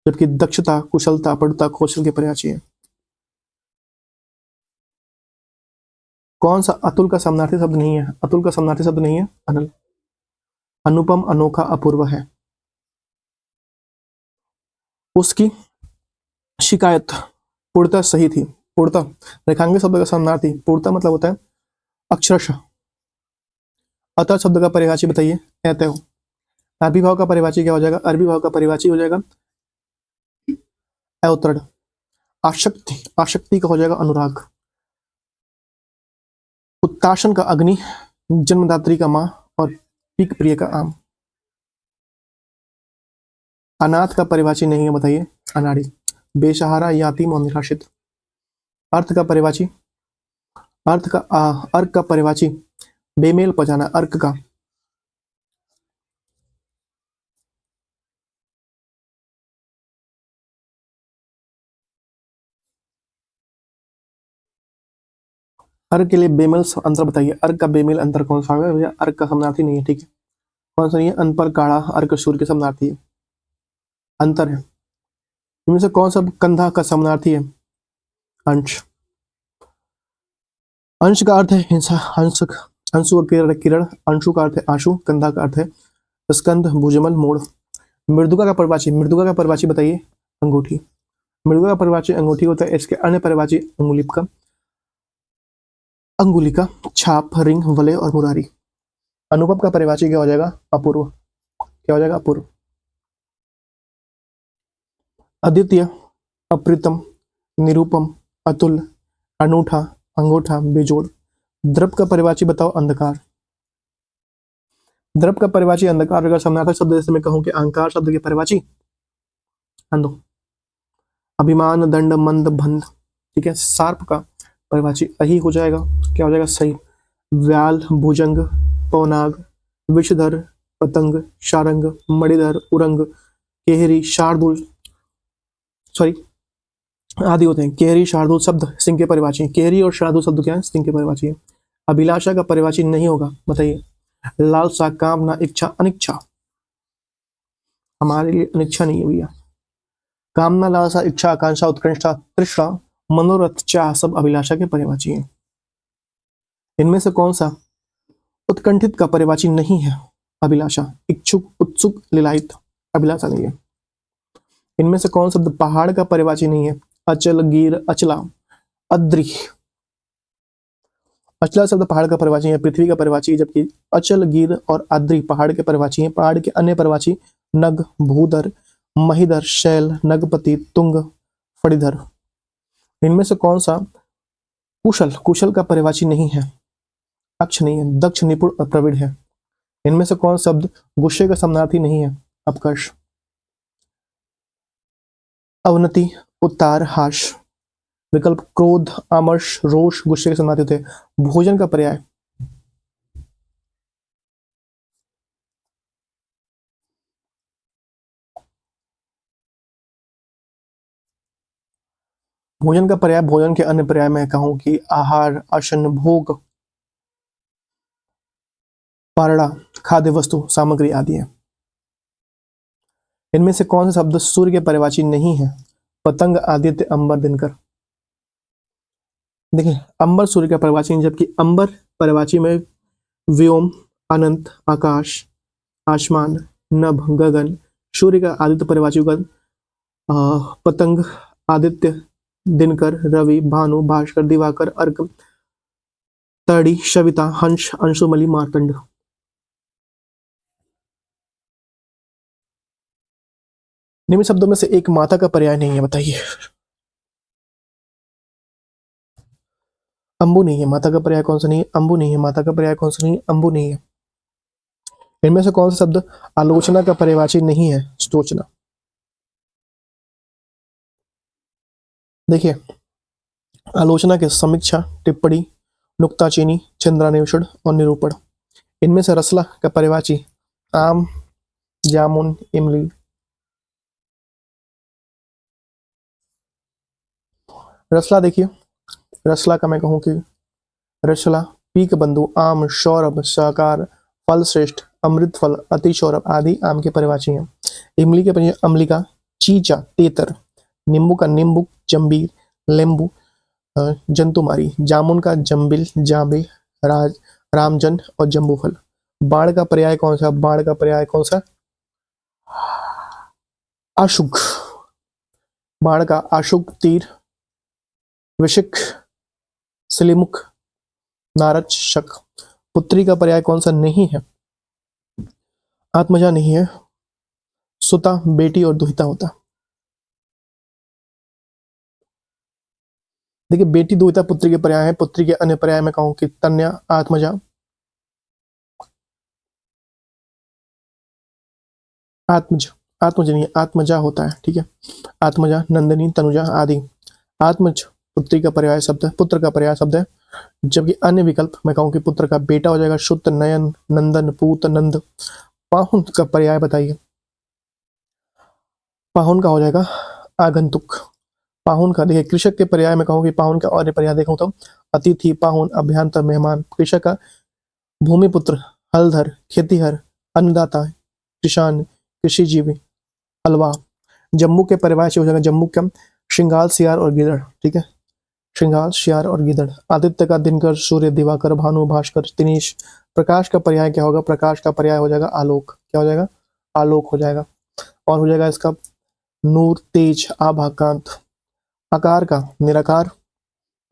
जबकि दक्षता, कुशलता, पटुता कौशल के पर्यायची है। कौन सा अतुल का समानार्थी शब्द नहीं है? अतुल का समानार्थी शब्द नहीं है अनल। अनुपम, अनोखा, अपूर्व है। उसकी शिकायत पूर्णतः सही थी। पूर्णतः रेखांकित शब्द का समानार्थी। पूर्णतः मतलब होता है अक्षरशः। अतः शब्द का परिभाषी बताइए। कहते हो अरबी भाव का परिभाषी क्या हो जाएगा? अरबी भाव का परिभाषी हो जाएगा अवतरण। आशक्ति, आशक्ति का हो जाएगा अनुराग। उत्ताशन का अग्नि, जन्मदात्री का मां और पीक प्रिय का आम। अनाथ का परिभाषी नहीं है बताइए। अनाड़ी। बेसहारा, यातीम और निराश्रित। अर्थ का परिभाषी, अर्क का परिभाषी बेमेल पहुंचाना, अर्क का। अर्क के लिए बेमेल अंतर बताइए। अर्क का बेमेल अंतर कौन सा है? भैया अर्क का समानार्थी नहीं है। ठीक है, कौन सा नहीं है? अन पर काढ़ा, अर्क सूर्य के समानार्थी है। अंतर है। इनमें से कौन सा कंधा का समानार्थी है? अंश। अंश का अर्थ है हिंसा, अंशक। अंशु का किरण, अंशु का अर्थ है आंसू, कंधा का अर्थ है स्कंद, भुजमल, मोड़। मृदुका का परिभाषी, मृदुका का परिभाषी बताइए। अंगूठी। मृदुका का परिभाषी अंगूठी होता है। इसके अन्य परिभाषी अंगुलिपका, अंगुलिका, छाप, रिंग, वलय और मुरारी। अनुपम का परिभाषी क्या हो जाएगा? अपूर्व। क्या हो जाएगा? अपूर्व। अद्वितीय, अप्रितम, निरूपम, अतुल, अनूठा, अंगूठा, बेजोड़। द्रव का परिभाषी बताओ। अंधकार। द्रव का परिभाषी अंधकार। अगर समानार्थक शब्द जैसे मैं कहूं कि अहंकार शब्द की परिभाषी अंधो। अभिमान, दंड, मंद, बंध। ठीक है। सार्प का परिभाषी अही हो जाएगा। क्या हो जाएगा? सही। व्याल, भुजंग, पौनाग, विषधर, पतंग, शारंग, मणिधर, उरंग, केहरी, शार्दुल, सॉरी आदि होते हैं। केहरी, शार्दुल शब्द सिंह के परिभाषी। केहरी और शार्दुल शब्द क्या है? सिंह के परिभाषी है। अभिलाषा का परिभाषी नहीं होगा बताइए। लालसा, कामना, इच्छा, अनिच्छा। हमारे लिए अनिच्छा नहीं है भैया। कामना, लालसा, इच्छा, आकांक्षा, उत्कंठा, तृष्णा, मनोरथ, चाह सब अभिलाषा के पर्यायवाची हैं। इनमें से कौन सा उत्कंठित का पर्यायवाची नहीं है? अभिलाषा। इच्छुक, उत्सुक, लिलायित अभिलाषा नहीं है। इनमें से कौन शब्द पहाड़ का पर्यायवाची नहीं है? अचल, गिर, अचला, अद्रि। अचला शब्द पहाड़ का पर्यायवाची है, पृथ्वी का पर्यायवाची है, जबकि अचल, गिर और आद्रि पहाड़ के पर्यायवाची हैं। पहाड़ के अन्य पर्यायवाची नग, भूधर, महीधर, शैल, नगपति, तुंग, फणिधर। इनमें से कौन सा कुशल, कुशल का पर्यायवाची नहीं है? अक्ष नहीं है, दक्ष, निपुण और प्रवीण है। इनमें से कौन शब्द गुस्से का समानार्थी नहीं है? अपकर्ष। अवनति, उतार, हाश। विकल्प क्रोध, आमर्ष, रोष गुस्से के समानार्थी थे। भोजन का पर्याय भोजन का पर्याय भोजन के अन्य पर्याय में कहूं कि आहार, आसन, भोग, पारड़ा, खाद्य वस्तु, सामग्री आदि है। इनमें से कौन सा शब्द सूर्य के पर्यायवाची नहीं है? पतंग, आदित्य, अंबर, दिनकर। देखिए, अंबर सूर्य का पर्यायवाची है, जबकि अंबर पर्यायवाची में व्योम, अनंत, आकाश, आसमान, नभ, गगन। सूर्य का आदित्य पर्यायवाची होगा पतंग, आदित्य, दिनकर, रवि, भानु, भास्कर, दिवाकर, अर्क, तड़ी, सविता, हंस, अंशुमली, मार्तंड। निम्न शब्दों में से एक माता का पर्याय नहीं है, बताइए। अंबु नहीं है, माता का पर्याय कौन सा नहीं है? अंबु नहीं है, माता का पर्याय कौन सा नहीं है? अंबु नहीं है। इनमें से कौन सा शब्द आलोचना का पर्यायवाची नहीं है? स्तोचना। देखिए, आलोचना के समीक्षा, टिप्पणी, नुक्ताचीनी, चंद्रान्वेषण और निरूपण। इनमें से रसला का पर्यायवाची आम, जामुन, इमली। रसला देखिए, रसला का मैं कहूं कि रसला, पीक बंधु, आम, सौरभ, सहकार, फल श्रेष्ठ, अमृत फल, अति सौरभ आदि आम के पर्यायवाची हैं। इमली के पर्याय अम्लिका, चीचा, तेतर। नींबू का नींबू, जंबीर, लेम्बू, जंतुमारी। जामुन का जंबिल, जाबिल, राज, रामजन और जम्बू फल। बाण का पर्याय कौन सा? बाण का पर्याय कौन सा? आशुक। बाण का आशुक, तीर, विशिक, सिलिमुख, नारद, शक। पुत्री का पर्याय कौन सा नहीं है? आत्मजा नहीं है, सुता, बेटी और दुहिता होता। देखिए, बेटी, दुहिता पुत्री के पर्याय है। पुत्री के अन्य पर्याय में कहूं कि तन्या, आत्मजा, आत्मज, आत्मज नहीं है, आत्मजा होता है, ठीक है। आत्मजा, नंदिनी, तनुजा आदि। आत्मज पुत्री का पर्याय शब्द है, पुत्र का पर्याय शब्द है। जबकि अन्य विकल्प मैं कहूं कि पुत्र का बेटा हो जाएगा शुद्ध, नयन, नंदन, पूत, नंद। पाहुन का पर्याय बताइए। पाहुन का हो जाएगा आगंतुक। पाहुन का देखिए, कृषक के पर्याय में कहूं कि पाहुन का और पर्याय देखूं तो अतिथि, पाहुन, अभ्यंतर, मेहमान। कृषक का भूमिपुत्र, हलधर, खेतीहर, अन्नदाता, किसान, कृषिजीवी, हलवा। जम्मू के पर्याय से हो जाएगा जम्मू का श्रृंगाल, सियार और गिदड़, ठीक है। श्रृंगाल, सियार और गिदड़। आदित्य का दिनकर, सूर्य, दिवाकर, भानु, भास्कर, दिनेश। प्रकाश का पर्याय क्या होगा? प्रकाश का पर्याय हो जाएगा आलोक। क्या हो जाएगा? आलोक हो जाएगा। और हो जाएगा इसका नूर, तेज, आभा, कांत। आकार का निराकार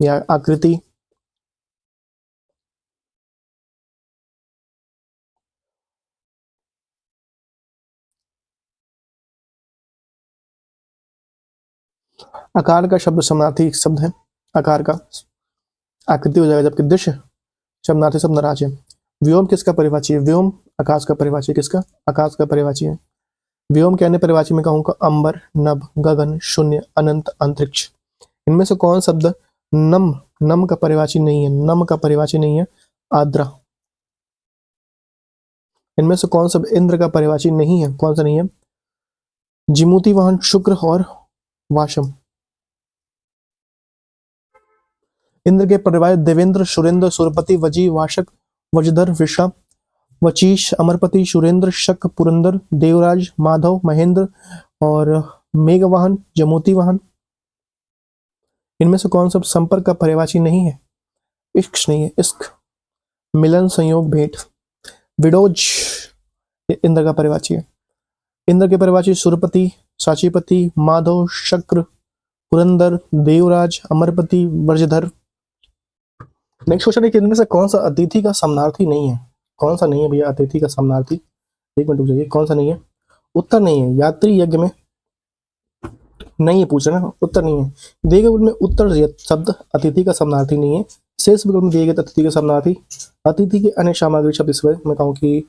या आकृति। आकार का शब्द समानार्थी शब्द है। आकार का आकृति हो जाएगा, जबकि दृश्य समानार्थी शब्द नाराज है। व्योम किसका पर्यायवाची है? व्योम आकाश का पर्यायवाची। किसका? आकाश का पर्यायवाची है। व्योम के अन्य पर्यायवाची में कहूंगा अंबर, नभ, गगन, शून्य, अनंत, अंतरिक्ष। इनमें से कौन शब्द नम, नम का पर्यायवाची नहीं है? नम का पर्यायवाची नहीं है, आद्रा। इनमें से कौन शब्द इंद्र का पर्यायवाची नहीं है? कौन सा नहीं है? जिमुति वाहन, शुक्र और वाशम। इंद्र के पर्याय देवेंद्र, सुरेंद्र, सुरपति, वजी, वाशक, वजधर, वृषा, वचीश, अमरपति, सुरेंद्र, शक, पुरंदर, देवराज, माधव, महेंद्र और मेघवाहन, जमोती वाहन। इनमें से कौन सा संपर्क का पर्यायवाची नहीं है? इश्क नहीं है, इश्क। मिलन, संयोग, भेंट। विडोज ये इंद्र का पर्यायवाची है। इंद्र के पर्यायवाची सुरपति, साचीपति, माधव, शक्र, पुरंदर, देवराज, अमरपति, वर्जधर। नेक्स्ट क्वेश्चन है कि इनमें से कौन सा अतिथि का समानार्थी नहीं है? कौन सा नहीं है भैया अतिथि का समानार्थी? एक मिनट रुक जाइए, कौन सा नहीं है? उत्तर नहीं है। यात्री यज्ञ में नहीं है, पूछ रहे ना, उत्तर नहीं है। दिए गए में उत्तर शब्द अतिथि का समानार्थी नहीं है। शेष विकल्प में दिए गए अतिथि का समानार्थी अतिथि के अन्य सामग्री शब्द इस मैं कहूँ कि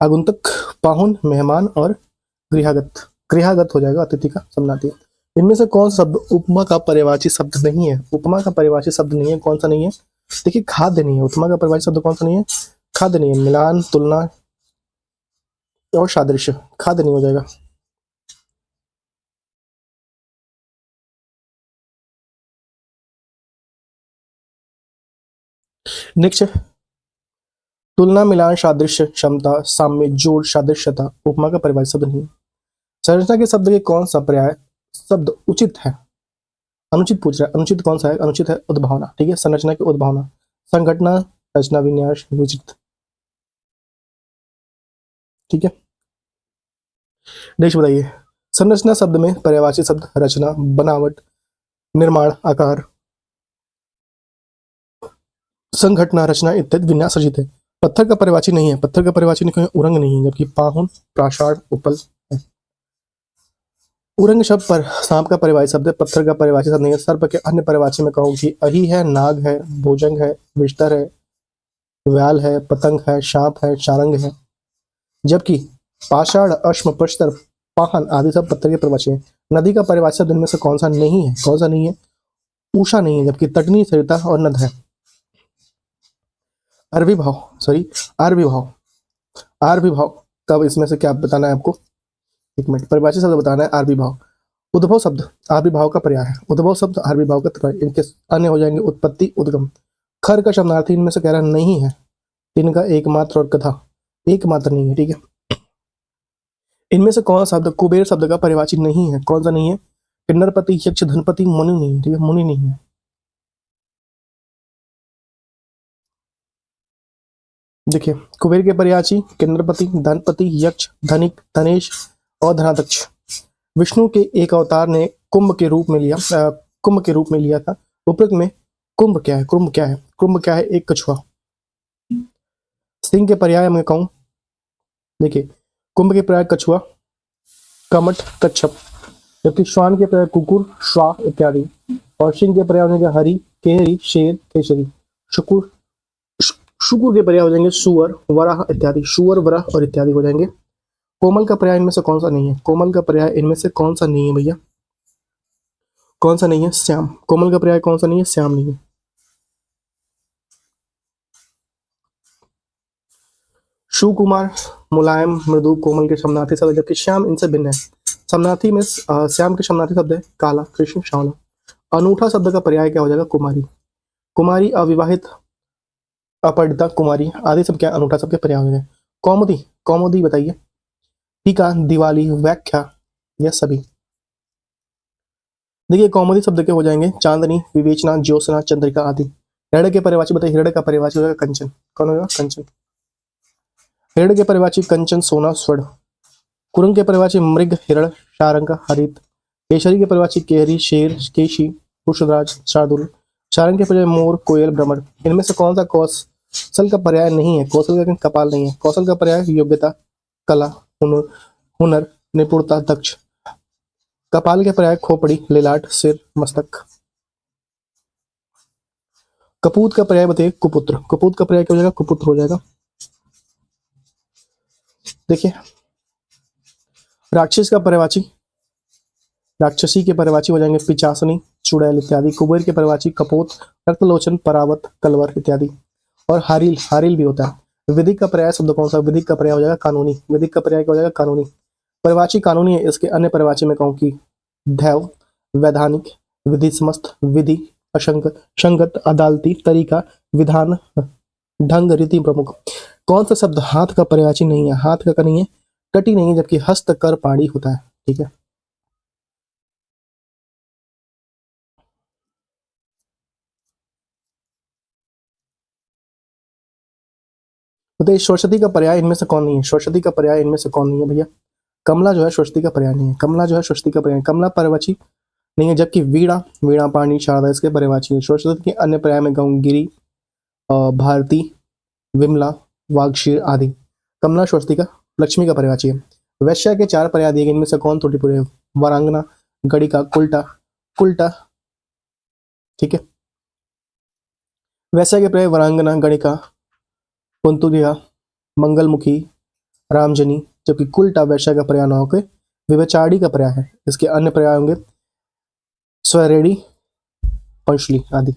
आगुंतक, पाहुन, मेहमान और गृहागत। गृहागत हो जाएगा अतिथि का समानार्थी। इनमें से कौन सा शब्द उपमा का पर्यायवाची शब्द नहीं है? उपमा का पर्यायवाची शब्द नहीं है, कौन सा नहीं है? देखिए खाद्य नहीं है। उपमा का पर्यायवाची शब्द कौन सा नहीं है? खाद्य नहीं है। मिलान, तुलना और सादृश्य, खाद्य नहीं हो जाएगा। नेक्स्ट है तुलना, मिलान, सादृश्य, क्षमता, साम्य, जोड़, सादृश्यता उपमा का पर्यायवाची शब्द नहीं है। संरचना के शब्द के कौन सा पर्याय शब्द उचित है? अनुचित पूछ रहा है। अनुचित कौन सा है? अनुचित है उद्भावना। ठीक है, संरचना की उद्भावना, संघटना, रचना, विन्यास, विचित्र। ठीक है, नेक्स्ट बताइए। संरचना शब्द में पर्यायवाची शब्द रचना, बनावट, निर्माण, आकार, संघटना, रचना इत्यादि, विन्यास, रचित है। पत्थर का पर्यायवाची नहीं है। पत्थर का पर्यायवाची नहीं, उरंग नहीं है, जबकि पाहुन, प्रासाद, उपल है। उरंग शब्द पर सांप का पर्यायवाची शब्द है, पत्थर का पर्यायवाची शब्द नहीं है। सर्प के अन्य पर्यायवाची में कहूँ कि अही है, नाग है, भोजंग है, बिस्तर है, व्याल है, पतंग है, सांप है, चारंग है। जबकि पाषाण, अश्म, प्रस्तर, पाहन आदि सब पत्थर के पर्यायवाची हैं। नदी का पर्यायवाची शब्द इनमें से कौन सा नहीं है? कौन सा नहीं है? उषा नहीं है, जबकि तटनी, सरिता और नद है। आर्विभाव, सॉरी आर्विभाव, आर्विभाव कब इसमें से क्या बताना है आपको? एक मिनट, परिभाषित शब्द बताना है आर्विभाव। उद्भव शब्द आर्विभाव का पर्याय है। उद्भव शब्द आर्विभाव का पर्याय। इनके अन्य हो जाएंगे उत्पत्ति, उद्गम। खर का शब्दार्थी इनमें से कह रहा नहीं है। इनका एकमात्र और कथा, एकमात्र नहीं है। ठीक है, इनमें से कौन सा शब्द कुबेर शब्द का पर्यायवाची नहीं है? कौन सा नहीं है? किन्नरपति, यक्ष, धनपति, मुनि नहीं है। ठीक है, मुनि नहीं है। देखिए, कुबेर के पर्यायवाची किन्नरपति, धनपति, यक्ष, धनिक, धनेश और धनाध्यक्ष। विष्णु के एक अवतार ने कुंभ के रूप में लिया था। उपरोक्त में कुंभ क्या है? कुंभ क्या है? कुंभ क्या है? एक कछुआ। सिंह के पर्याय में कहूं, देखिए कुंभ के पर्याय कछुआ, कमट, कच्छप। जबकि श्वान के पर्याय कुकुर, श्वाह इत्यादि। और सिंह के पर्याय हो जाएंगे हरि, केहरी, शेर, केसरी। शुकुर शुकुर के पर्याय हो जाएंगे सुअर, वराह इत्यादि। सुअर, वराह और इत्यादि हो जाएंगे। कोमल का पर्याय इनमें से कौन सा नहीं है? कोमल का पर्याय इनमें से कौन सा नहीं है भैया? कौन सा नहीं है? श्याम। कोमल का पर्याय कौन सा नहीं है? श्याम नहीं है। सुकुमार, मुलायम, मृदु, कोमल के समानार्थी शब्द, जबकि श्याम इनसे भिन्न है। समानार्थी में श्याम के समानार्थी शब्द है काला, कृष्ण, श्यामला। अनूठा शब्द का पर्याय क्या हो जाएगा? कुमारी। कुमारी, अविवाहित, अपरिणिता, कुमारी आदि सब क्या अनूठा शब्द के पर्याय हो गए। कौमुदी, कौमुदी बताइए। टीका, दिवाली, व्याख्या, यह सभी। देखिए कौमुदी शब्द के हो जाएंगे चांदनी, विवेचना, ज्योत्सना, चंद्रिका आदि। हिरण्य के पर्यायवाची बताइए। हिरण्य का पर्यायवाची हो जाएगा कंचन। कौन होगा? कंचन। हिरण्य के पर्यायवाची कंचन, सोना, स्वर्ण। कुरंग के पर्यायवाची मृग, हिरण, शारंग, हरित। केसरी के पर्यायवाची केहरी, शेर, केशी, पुष्पराज, शार्दुल। शारंग के पर्याय मोर, कोयल, भ्रमर। इनमें से कौन सा कौशल का पर्याय नहीं है? कौशल का कपाल नहीं है। कौशल का पर्याय योग्यता, कला, हुनर, निपुणता, दक्ष। कपाल के पर्याय खोपड़ी, ललाट, सिर, मस्तक। कपूत का पर्याय बताइए। कुपुत्र। कपूत का पर्याय क्या हो जाएगा? कुपुत्र हो जाएगा। देखिए राक्षस का पर्यायवाची, राक्षसी के पर्यायवाची हो जाएंगे पिचासनी, चुड़ैल इत्यादि। कुबेर के पर्यायवाची कपोत, रक्तलोचन, परावत, कलवर इत्यादि। और हारिल, हारिल भी होता है। विधिक का पर्याय शब्द कौन सा? विधिक का पर्याय हो जाएगा कानूनी। विधिक का पर्याय क्या हो जाएगा? कानूनी। पर्यायवाची कानूनी है। इसके अन्य पर्यायवाची में कहूँ कि दैव, वैधानिक, विधि समस्त, विधि, असंगत, संगत, अदालती, तरीका, विधान, ढंग, रीति प्रमुख। कौन सा शब्द हाथ का पर्यायवाची नहीं है? हाथ का नहीं है, कटी नहीं है, जबकि हस्त कर पाड़ी होता है। ठीक है, बताइए सरस्वती का पर्याय इनमें से कौन नहीं है? सरस्वती का पर्याय इनमें से कौन नहीं है भैया? कमला जो है सरस्वती का पर्याय नहीं है, कमला जो है सरस्वती का पर्याय, कमला पर्यायवाची नहीं है, जबकि वीणा, वीणा पाणी शारदा इसके पर्यायवाची है। सरस्वती के अन्य पर्याय में कहूँ गिरी, भारती, विमला, वागशीर आदि। कमला सरस्वती का, लक्ष्मी का पर्यायवाची है। वैश्या के 4 पर्याय दिए गए, इनमें से कौन त्रुटि पूरे? वरांगना, गणिका, कुल्टा, कुल्टा। ठीक है, वैश्या के पर्याय वरांगना, गणिका, कुंतुदिया, मंगलमुखी, रामजनी, जबकि कुल्टा वैश्या का पर्याय न होकर विवेचारी का पर्याय है। इसके अन्य पर्याय होंगे स्वरेणी, पंचली आदि।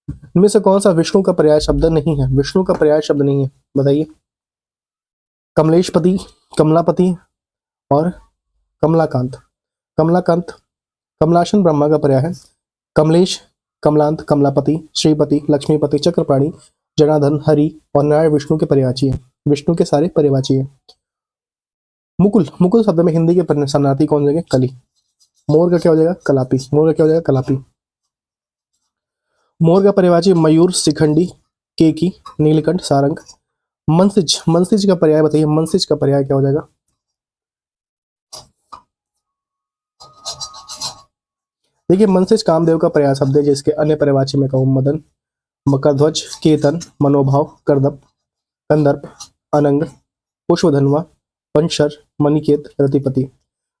इनमें से कौन सा विष्णु का पर्याय शब्द नहीं है? विष्णु का पर्याय शब्द नहीं है, बताइए। कमलेशपति, कमलापति और कमलाकांत। कमलाकांत, कमलासन ब्रह्मा का पर्याय है। कमलेश, कमलांत, कमलापति, श्रीपति, लक्ष्मीपति, चक्रपाणी, जनार्दन, हरि और नारायण विष्णु के पर्यायवाची है। विष्णु के सारे पर्यायवाची है। मुकुल, मुकुल शब्द में हिंदी के समानार्थी कौन जाएगा? कली। मोर का क्या हो जाएगा? कलापी। मोर का क्या हो जाएगा? कलापी। मोर का पर्यायवाची मयूर, शिखंडी, केकी, नीलकंठ, सारंग। मनसिज, मनसिज का पर्याय बताइए, मनसिज का पर्याय क्या हो जाएगा? देखिए मनसिज कामदेव का पर्याय शब्द है, जिसके अन्य पर्यायवाची में कहूँ मदन, मकरध्वज, केतन, मनोभाव, करदप, कंदर्प, अनंग, पुष्पधनवा, पंचर, मणिकेत, रतिपति।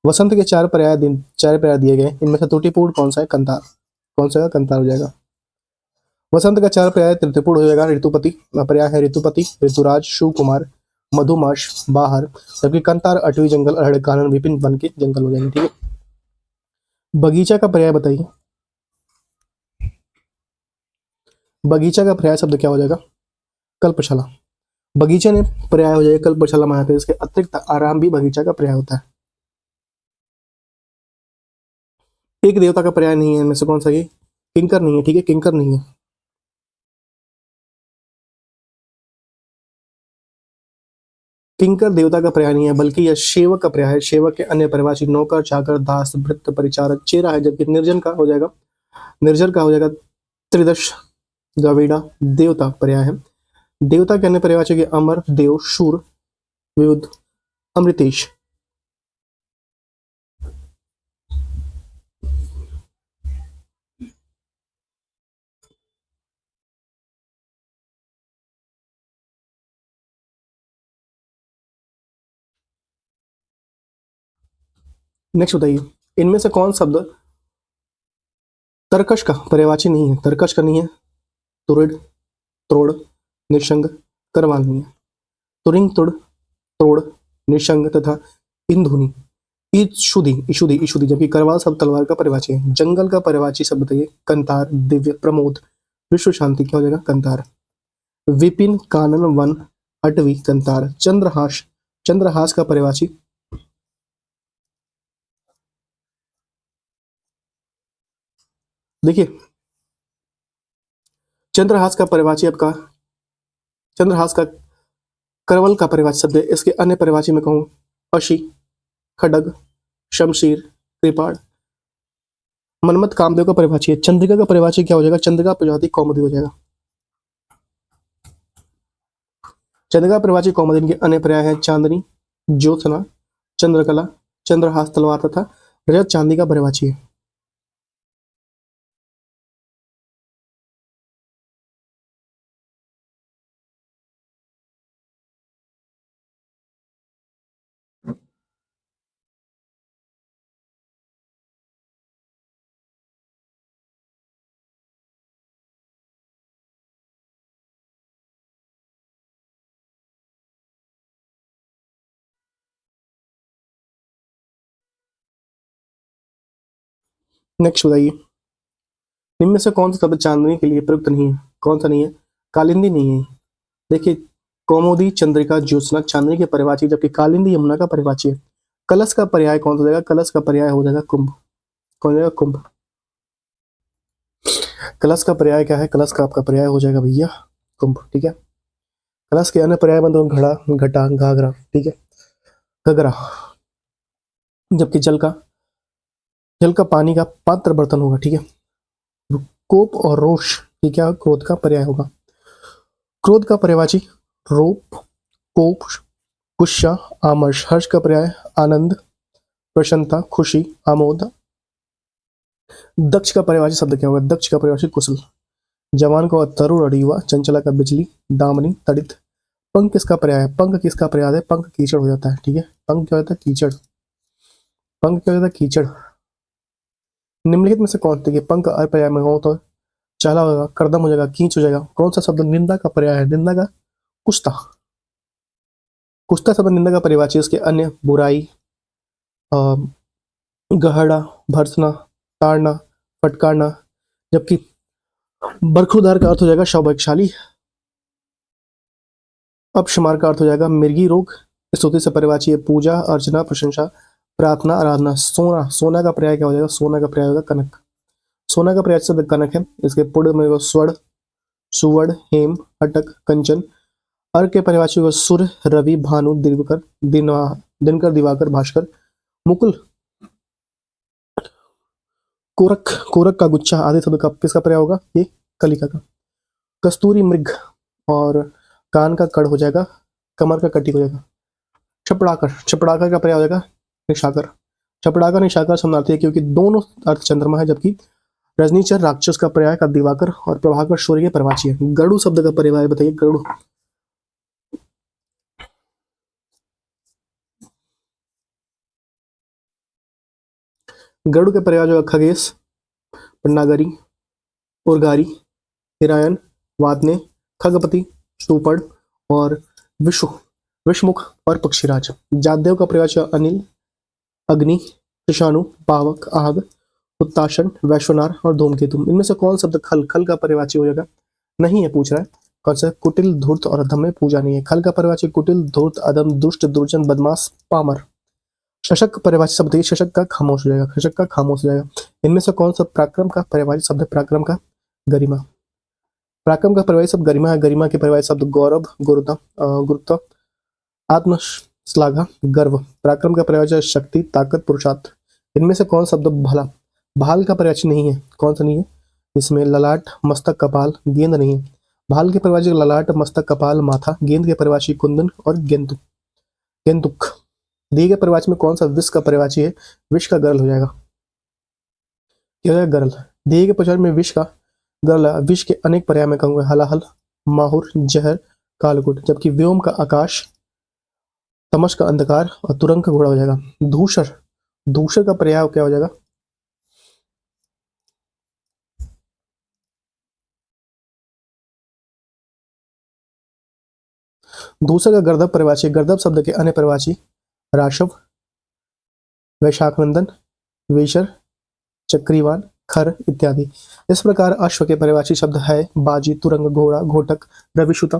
वसंत के 4 पर्याय दिए गए, इनमें से त्रुटिपूर्ण कौन सा है? कंतार। कौन सा? कंतार हो जाएगा। वसंत का 4 पर्याय त्रुटिपूर्ण हो जाएगा। ऋतुपति पर्याय है ऋतुपति, ऋतुराज, शिव कुमार, मधुमाश, बाहर, जबकि कंतार अटवी जंगल, अरहड़, कानन, विपिन वन के जंगल हो जाएंगे। ठीक है, बगीचा का पर्याय बताइए। बगीचा का पर्याय शब्द क्या हो जाएगा? कल्पशाला। बगीचा ने पर्याय हो जाएगा कल्पशाला माना, इसके अतिरिक्त आराम भी बगीचा का पर्याय होता है। एक देवता का पर्याय नहीं है, इनमें से कौन सा? ये किंकर नहीं है। ठीक है, किंकर नहीं है। किंकर देवता का पर्याय नहीं है, बल्कि यह सेवक का पर्याय है। सेवक के अन्य पर्यायवाची नौकर, चाकर, दास, भृत्य, परिचारक, चेरा है, जबकि निर्जन का हो जाएगा, निर्जर का हो जाएगा त्रिदश, द्रविड़ा। देवता पर्याय है। देवता के अन्य पर्यायवाची अमर, देव, शूर, विरुद्ध, अमृतेश। नेक्स्ट बताइए, इनमें से कौन शब्द तरकश का पर्यायवाची नहीं है? तरकश का नहीं है। तुरिड, त्रोड़, निशंग, करवाल नहीं है। तुरिंग, तुड़, तोड़, निशंग तथा इंधुनी। ईशुदी, ईशुदी, ईशुदी, जबकि करवाल शब्द तलवार का पर्यायवाची है। जंगल का पर्यायवाची शब्द बताइए। कंतार, दिव्य, प्रमोद, विश्व शांति, क्या हो जाएगा? कंतार। विपिन, कानन, वन, अटवी, कंतार। चंद्रहास, चंद्रहास का पर्यायवाची देखिए, चंद्रहास का पर्यायवाची आपका, चंद्रहास का करवल का पर्यायवाची शब्द है। इसके अन्य पर्यायवाची में कहूँ अशी, खडग, शमशीर, कृपाण। मनमत कामदेव का पर्यायवाची है। चंद्रिका का पर्यायवाची क्या हो जाएगा? चंद्रिका प्रजाति कौमुदी हो जाएगा। चंद्रिका पर्यायवाची कौमुदी के अन्य पर्याय है चांदनी, ज्योत्सना, चंद्रकला, चंद्रहास तलवार तथा रजत चांदी का पर्यायवाची है। नेक्स्ट बताइए, इनमें से कौन सा शब्द चांदनी के लिए प्रयुक्त नहीं है? कौन सा नहीं है? कालिंदी नहीं है। देखिए, कौमुदी, चंद्रिका, ज्योत्सना चांदनी के पर्यायवाची, जबकि कालिंदी यमुना का पर्यायवाची है। कलश का पर्याय कौन सा हो जाएगा? कलश का पर्याय हो जाएगा कुंभ। कौन हो जाएगा? कुंभ। कलश का पर्याय क्या है? कलश का आपका पर्याय हो जाएगा भैया कुंभ। ठीक है, कलश के अन्य पर्याय मतलब घड़ा, घटा, घाघरा, ठीक है, घगरा। जबकि जल का पानी का पात्र बर्तन होगा, ठीक है। कोप और रोष ये क्या क्रोध का पर्याय होगा। क्रोध का पर्यायवाची रोप, कोप, गुस्सा, आमर्ष। हर्ष का पर्याय आनंद, प्रसन्नता, खुशी, आमोद। दक्ष का पर्यायवाची शब्द क्या होगा। दक्ष का पर्यायवाची कुशल। जवान का तरुण और युवा, चंचला का बिजली, दामनी, तड़ित। पंख किसका पर्याय है। पंख किसका पर्याय है। पंख कीचड़ हो जाता है, ठीक है। पंख क्या होता है, कीचड़। पंख क्या होता है, कीचड़। निम्नलिखित में से कौन, देखिए पंख पर्याय में हो तो चाला हो जाएगा, करदम हो जाएगा, कीच हो जाएगा। कौन सा शब्द निंदा का पर्याय है। निंदा का कुस्ता। कुस्ता शब्द निंदा का पर्यायवाची। इसके अन्य बुराई, गहरा, भर्सना, ताड़ना, फटकारना। जबकि बरखुरदार का अर्थ हो जाएगा सौभाग्यशाली। अपशमार का अर्थ हो जाएगा मृगी रोग। स्तुति से पर्यायवाची है पूजा, अर्चना, प्रशंसा, प्रार्थना, आराधना। सोना, सोना का पर्याय क्या हो जाएगा। सोना का पर्याय होगा कनक। सोना का पर्याय शब्द कनक है। इसके पूर्ण में वो स्वर्ण, सुवर्ण, हेम, अटक, कंचन। अर्घ के पर्यायवाची होगा सूर्य, रवि, भानु, दिनकर, दिनकर, दिवाकर, भास्कर। मुकुल, कोरक, कोरक का गुच्छा आदि शब्द का किसका पर्याय होगा, ये कलिका का। कस्तूरी मृग और कान का कड़ हो जाएगा, कमर का कटी हो जाएगा। छपड़ाकर, छपड़ाकर का पर्याय हो जाएगा निशाकर। छपड़ाकर निशाकर समानार्थी है क्योंकि दोनों अर्थ चंद्रमा है। जबकि रजनीचर राक्षस का पर्याय का दिवाकर और प्रभाकर सूर्य के पर्यायवाची है। गरुड़ शब्द का पर्याय बताइए। गरुड़, गरुड़ के पर्याय जो खगेश, पन्नागरी, उर्गारी, हिरायन, वादने, खगपति, सुपड़ और विश्व, विश्वमुख और पक्षीराज। जातदेव का पर्याय अनिल, अग्नि, कृषाणु, पावक, आग, उत्ताशन, वैश्वनार और धूमकेतु। इनमें से कौन शब्द खल, खल का पर्यायवाची हो जाएगा। नहीं है पूछ रहा है। कौन सा, कुटिल, धूर्त और अधम में पूजा नहीं है। खल का पर्यायवाची कुटिल, धूर्त, अधम, दुष्ट, दुर्जन, बदमाश, पामर। शशक पर्यायवाची शब्द है, शशक का खामोश हो जाएगा। शशक का खामोश हो जाएगा। इनमें से कौन सा पराक्रम का पर्यायवाची शब्द है। पराक्रम का गरिमा। पराक्रम का पर्यायवाची शब्द गरिमा है। गरिमा के पर्यायवाची शब्द गौरव, गुरुता, गुरुत्व, आत्म श्लाघा, गर्व। पराक्रम का पर्यायवाची शक्ति, ताकत, पुरुषार्थ। इनमें से कौन शब्द भला। भाल का पर्यायवाची नहीं है। कौन सा नहीं है, इसमें ललाट, मस्तक, कपाल, गेंद नहीं है। भाल के पर्यायवाची ललाट, मस्तक, कपाल, माथा। गेंद के पर्यायवाची कुंदन और गेंदुक, गेंदुक। दिए गए पर्यायवाची में कौन सा विष का पर्यायवाची है। विष का गरल हो जाएगा। क्या हो जाएगा, गरल। दिए गए पर्यायवाची में विष का गरल। विष के अनेक पर्याय में कहूंगा हलाहल, माहुर, जहर, कालकुट। जबकि व्योम का आकाश, तमस का अंधकार और तुरंग का घोड़ा हो जाएगा। धूसर, धूसर का पर्याय क्या हो जाएगा। धूसर का गर्दभ पर्यायवाची। गर्दभ शब्द के अन्य पर्यायवाची राशव, वैशाखनंदन, वेशर, चक्रीवान, खर इत्यादि। इस प्रकार अश्व के पर्यायवाची शब्द है बाजी, तुरंग, घोड़ा, घोटक, रविशुता,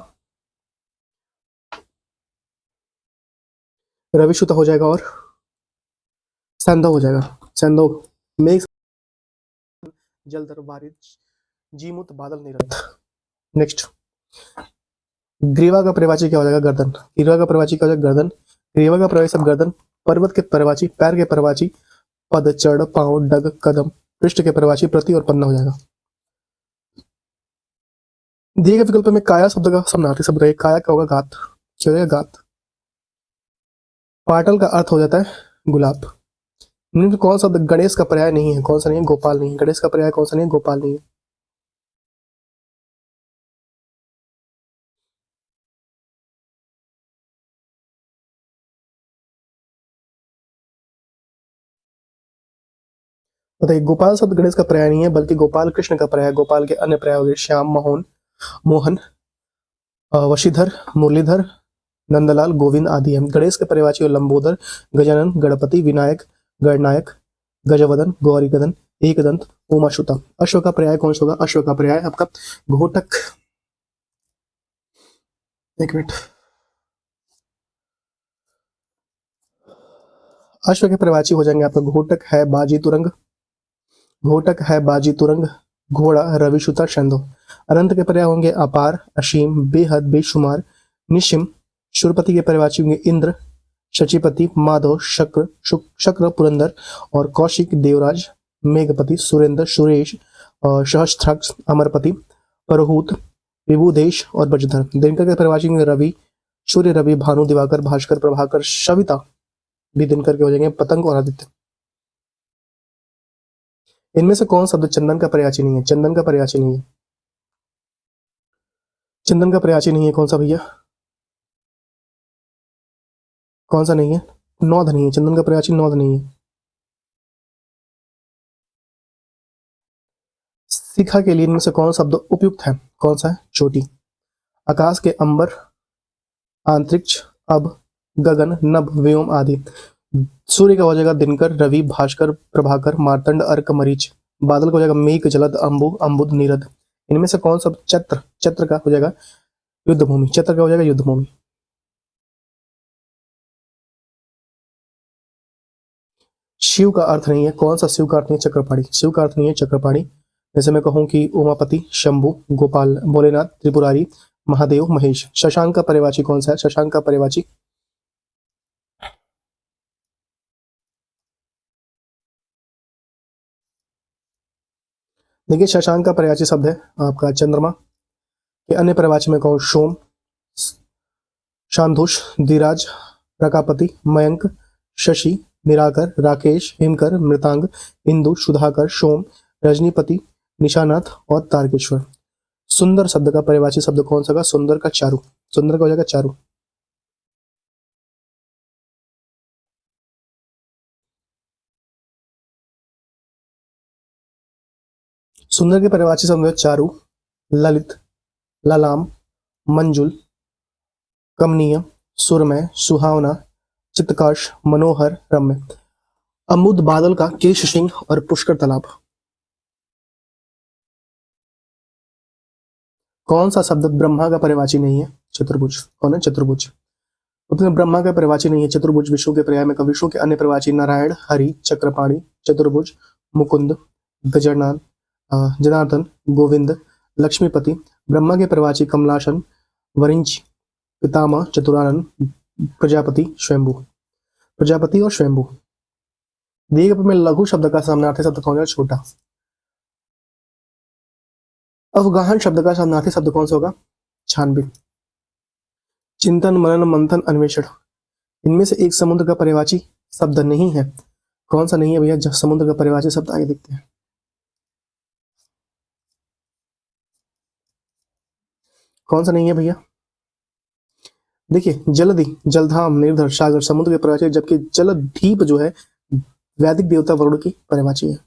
रविशुता हो जाएगा और सैंधव हो जाएगा। सैंधव। मेघ, जलधर, बारिश, जीमूत, बादल, निरत। नेक्स्ट, ग्रीवा का पर्यायवाची क्या हो जाएगा, गर्दन। ग्रीवा का पर्यायवाची क्या हो जाएगा, गर्दन। ग्रीवा का पर्यायवाची शब्द गर्दन। पर्वत के पर्यायवाची पैर के पर्यायवाची पद, चढ़, पांव, डग, कदम। पृष्ठ के पर्यायवाची प्रति और पन्ना हो जाएगा। दिए गए विकल्प में काया शब्द का समानार्थी शब्द है। काया क्या होगा, गात। क्या हो जाएगा, गात। पाटल का अर्थ हो जाता है गुलाब। निम्न में कौन सा शब्द गणेश का पर्याय नहीं है। कौन सा नहीं है, गोपाल नहीं है। गणेश का पर्याय कौन सा नहीं है, गोपाल नहीं है। बताइए, गोपाल शब्द गणेश का पर्याय नहीं है बल्कि गोपाल कृष्ण का पर्याय। गोपाल के अन्य पर्याय हो गए श्याम, मोहन, मोहन, वशीधर, मुरलीधर, नंदलाल, गोविंद आदि है। गणेश के पर्यायवाची हो लंबोदर, गजानन, गणपति, विनायक, गणनायक, गजवदन, गौरीगदन, एकदंत, उमाशुता। अश्व का पर्याय कौन सा होगा। अश्व का पर्याय आपका घोटक। एक मिनट, अश्व के पर्यायवाची हो जाएंगे आपका घोटक है बाजी तुरंग, घोटक है बाजी तुरंग, घोड़ा, रविशुता, शंदो। अनंत के पर्याय होंगे अपार, असीम, बेहद, बेशुमार, निशिम। शूरपति के परिवाची होंगे इंद्र, शचीपति, माधव, शक्र, शक्र, पुरंदर और कौशिक, देवराज, मेघपति, सुरेंद्र, सुरेश, सहस्त्राक्ष, अमरपति, परहूत, विभुदेश और ब्रजधर। दिनकर के परिवाची होंगे रवि, सूर्य, रवि, भानु, दिवाकर, भास्कर, प्रभाकर, सविता भी दिनकर के हो जाएंगे, पतंग और आदित्य। इनमें से कौन शब्द चंदन का पर्यायवाची नहीं है? चंदन का पर्यायवाची नहीं है। चंदन का पर्यायवाची नहीं है कौन सा भैया? कौन सा नहीं है? नौध नहीं है। चंदन का पर्यायवाची नौध नहीं है। शिखा के लिए इनमें से कौन शब्द उपयुक्त है? कौन सा है? चोटी। आकाश के अंबर, अंतरिक्ष, अब, गगन, नभ, व्योम आदि। सूर्य का हो जाएगा दिनकर, रवि, भास्कर, प्रभाकर, मार्तंड, अर्क, मरीच। बादल का हो जाएगा मेघ, जलद, अंबु, अम्बुद, नीरद। इनमें से कौन सा चत्र? चत्र का हो जाएगा युद्धभूमि। चत्र का हो जाएगा युद्धभूमि। शिव का अर्थ नहीं है। कौन सा शिव का अर्थ नहीं है? चक्रपाणी। शिव का अर्थ नहीं है चक्रपाणी। जैसे मैं कहूं कि उमापति, शंभु, गोपाल, भोलेनाथ, त्रिपुरारी, महादेव, महेश। शशांक का पर्यायवाची कौन सा है? शशांक का पर्यायवाची देखिए, शशांक का पर्यायवाची शब्द है आपका चंद्रमा। के अन्य पर्यायवाची में कहूं सोम, शांधुष, धीराज, प्रकापति, मयंक, शशि, निराकर, राकेश, हिमकर, मृतांग, इंदु, सुधाकर, सोम, रजनीपति, निशानाथ और तारकेश्वर। सुंदर शब्द का पर्यायवाची शब्द कौन सा? सुंदर का चारु। सुंदर का हो जाएगा चारु। सुंदर के पर्यायवाची शब्द है चारु, ललित, ललाम, मंजुल, कमनीय, सुरमय, सुहावना, चित्तकाश, मनोहर, रम्य। अमुद बादल का केश सिंह और पुष्कर तालाब। कौन सा शब्द ब्रह्मा का पर्यायवाची नहीं है? चतुर्भुज। कौन है? चतुर्भुज। उत्तर ब्रह्मा का पर्यायवाची नहीं है चतुर्भुज। विष्णु के पर्याय में विष्णु के अन्य पर्यायवाची नारायण, हरि, चक्रपाणि, चतुर्भुज, मुकुंद, गजरनाथ, जनार्दन, गोविंद, लक्ष्मीपति। ब्रह्मा के पर्यायवाची कमलासन, वरिंच, पितामह, चतुरानन, प्रजापति, स्वयंभू। प्रजापति और स्वयंभू। दिए गए में लघु शब्द का समानार्थी शब्द कौन है? छोटा। अवगाहन शब्द का समानार्थी शब्द कौन सा होगा? छानबीन। चिंतन, मनन, मंथन, अन्वेषण। इनमें से एक समुद्र का पर्यायवाची शब्द नहीं है। कौन सा नहीं है भैया? समुद्र का पर्यायवाची शब्द आगे देखते हैं। कौन सा नहीं है भैया? देखिए, जलधि, जलधाम, निर्धर, सागर समुद्र के पर्यायवाची, जबकि जलदीप जो है वैदिक देवता वरुण की पर्यायवाची है।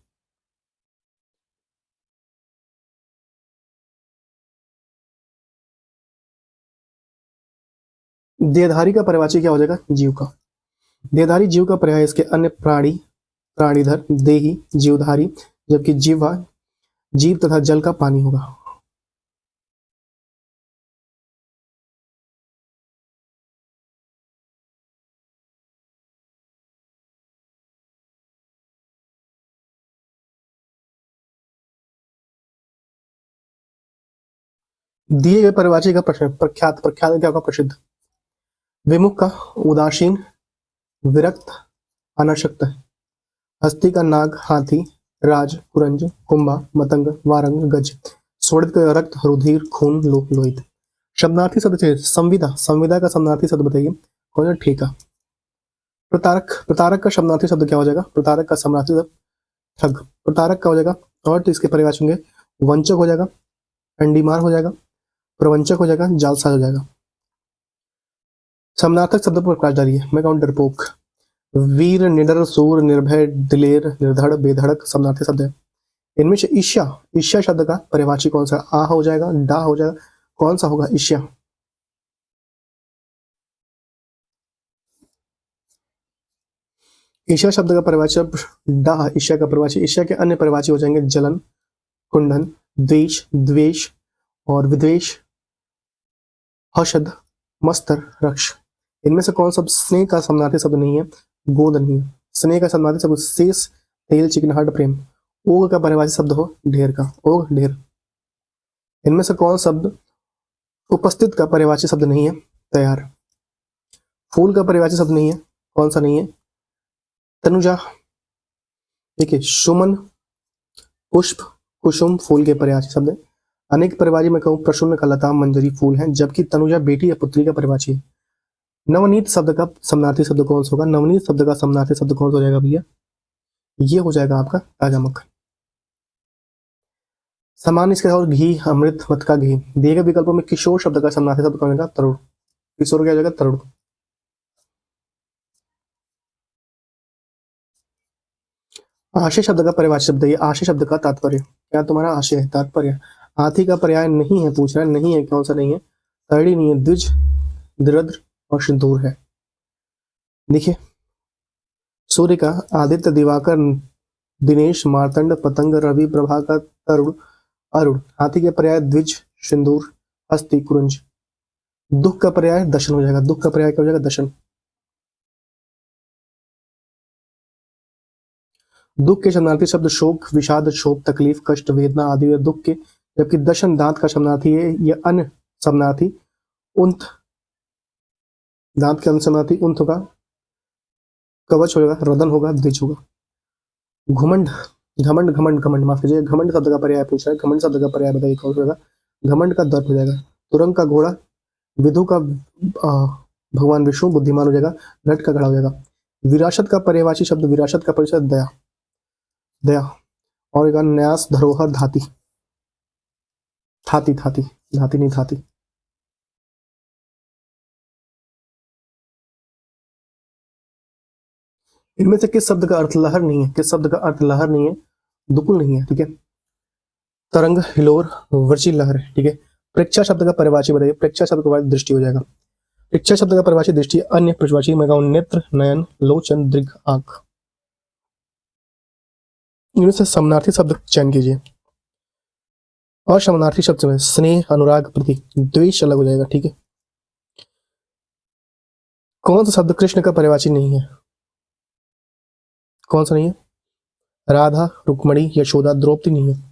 देहधारी का पर्यायवाची क्या हो जाएगा? जीव का। देहधारी जीव का पर्याय इसके अन्य प्राणी, प्राणीधर, देही, जीवधारी, जबकि जीवा जीव तथा जल का पानी होगा। दिए गए पर्यायवाची का प्रश्न प्रख्यात। प्रख्यात क्या होगा? प्रसिद्ध। विमुख का उदासीन, विरक्त, अनासक्त। हस्ती का नाग, हाथी, राज, कुरंज, कुंभा, मतंग, वारंग, गज। स्वरित का रक्त, रुधिर, खून, लोहित। शब्दार्थी शब्द चाहिए। संविदा, संविदा का शब्दार्थी शब्द बताइए। कौन है? ठेका। प्रतारक, प्रतारक का शब्दार्थी शब्द क्या हो जाएगा? प्रतारक का शब्दार्थी शब्द ठग। प्रतारक का हो जाएगा और तो इसके पर्यायवाची होंगे वंचक हो जाएगा, अंडीमार हो जाएगा, प्रवंचक हो जाएगा, जालसाज हो जाएगा। समानार्थक शब्द पर प्रकाश डालिए। मैं कहूँ डरपोक। वीर, निडर, सूर, निर्भय, दिलेर, निर्धड़, बेधड़क समानार्थी शब्द है। इनमें से ईर्ष्या, ईर्ष्या शब्द का पर्यायवाची कौन सा? आ हो जाएगा, डा हो जाएगा, कौन सा होगा? ईर्ष्या। ईर्ष्या शब्द का पर्यायवाची डा, ईर्ष्या का पर्यायवाची। ईर्ष्या के अन्य पर्यायवाची हो जाएंगे जलन, कुंडन, द्वेष, द्वेष और विद्वेष, हर्षद, मस्तर, रक्ष। इनमें से कौन सा स्नेह का समानार्थी शब्द नहीं है? गोद नहीं है। स्नेह का समानार्थी शब्द शेष, तेल, चिकनाहट, प्रेम। ओग का पर्यायवाची शब्द हो ढेर का, ओग, ढेर। इनमें से कौन शब्द उपस्थित का पर्यायवाची शब्द नहीं है? तैयार। फूल का परिवाची शब्द नहीं है, कौन सा नहीं है? तनुजा। देखिए सुमन, पुष्प, कुसुम फूल के पर्यायवाची शब्द है। अनेक परिवारी में कहूँ प्रसून का लता मंजरी फूल है, जबकि तनुजा बेटी या पुत्री का परिवाची है। नवनीत शब्द का समानार्थी शब्द कौन सा होगा? नवनीत शब्द का समानार्थी शब्द कौन सा हो जाएगा भैया? ये हो जाएगा आपका ताजा मक्खन। समान इसके और घी, अमृत, मत का घी। दिए गए विकल्पों में किशोर शब्द का समानार्थी शब्द कौन होगा? तरुण। किशोर क्या हो जाएगा? तरुण। आशय शब्द का परिभाषित शब्द है। आशय शब्द का तात्पर्य क्या तुम्हारा आशय है? तात्पर्य। हाथी का पर्याय नहीं है, पूछ रहा है, नहीं है, कौन सा नहीं है? तरड़ी नहीं है, द्विज, दृढ़ और सिंदूर है। देखिए सूर्य का आदित्य, दिवाकर, दिनेश, मार्तंड, पतंग, रवि, प्रभाकर, तरुण, अरुण। हाथी के पर्याय द्विज, सिंदूर, हस्ती, कुरंज। दुख का पर्याय दशन हो जाएगा। दुख का पर्याय क्या हो जाएगा? दशन। दुख के शरणार्थी शब्द शोक, विषाद, क्षोभ, तकलीफ, कष्ट, वेदना आदि है दुख के, जबकि दशन दांत का शरणार्थी है। यह अन्य शरणार्थी उंत, दांत के अन्य शरणार्थी उंत होगा, कवच होगा, रदन होगा, द्विज होगा। घुमंड, घमंड, घमंड, घमंड, माफ कीजिए, घमंड शब्द का पर्याय पूछ रहा है। घमंड शब्द का पर्याय बताइए कौन सा होगा? घमंड का दर्प हो जाएगा। तुरंग का घोड़ा, विधु का भगवान विष्णु, बुद्धिमान हो जाएगा, रट का घड़ा हो जाएगा। विरासत का पर्यायवाची शब्द, विरासत का परिचय दया, दया। और एक न्यास, धरोहर, धाती, थाती, थाती, धाती नहीं थाती। इनमें से किस शब्द का अर्थ लहर नहीं है? किस शब्द का अर्थ लहर नहीं है? बिल्कुल नहीं है, ठीक है। तरंग, हिलोर, वर्ची, लहर, ठीक है। प्रेक्षा शब्द का परिभाषी बताइए। प्रेक्षा शब्द का दृष्टि हो जाएगा। प्रेक्षा शब्द का परिभाषी दृष्टि, अन्य परिभाषी में कहूं नेत्र, नयन, लोचन, दृग, आंख। इनमें से समानार्थी शब्द चयन कीजिए। और समानार्थी शब्द में स्नेह, अनुराग, प्रति, द्वेष अलग हो जाएगा, ठीक है। कौन सा शब्द कृष्ण का परिभाषी नहीं है? कौन सा नहीं है? राधा, रुक्मणी, यशोदा, द्रौपदी नहीं है।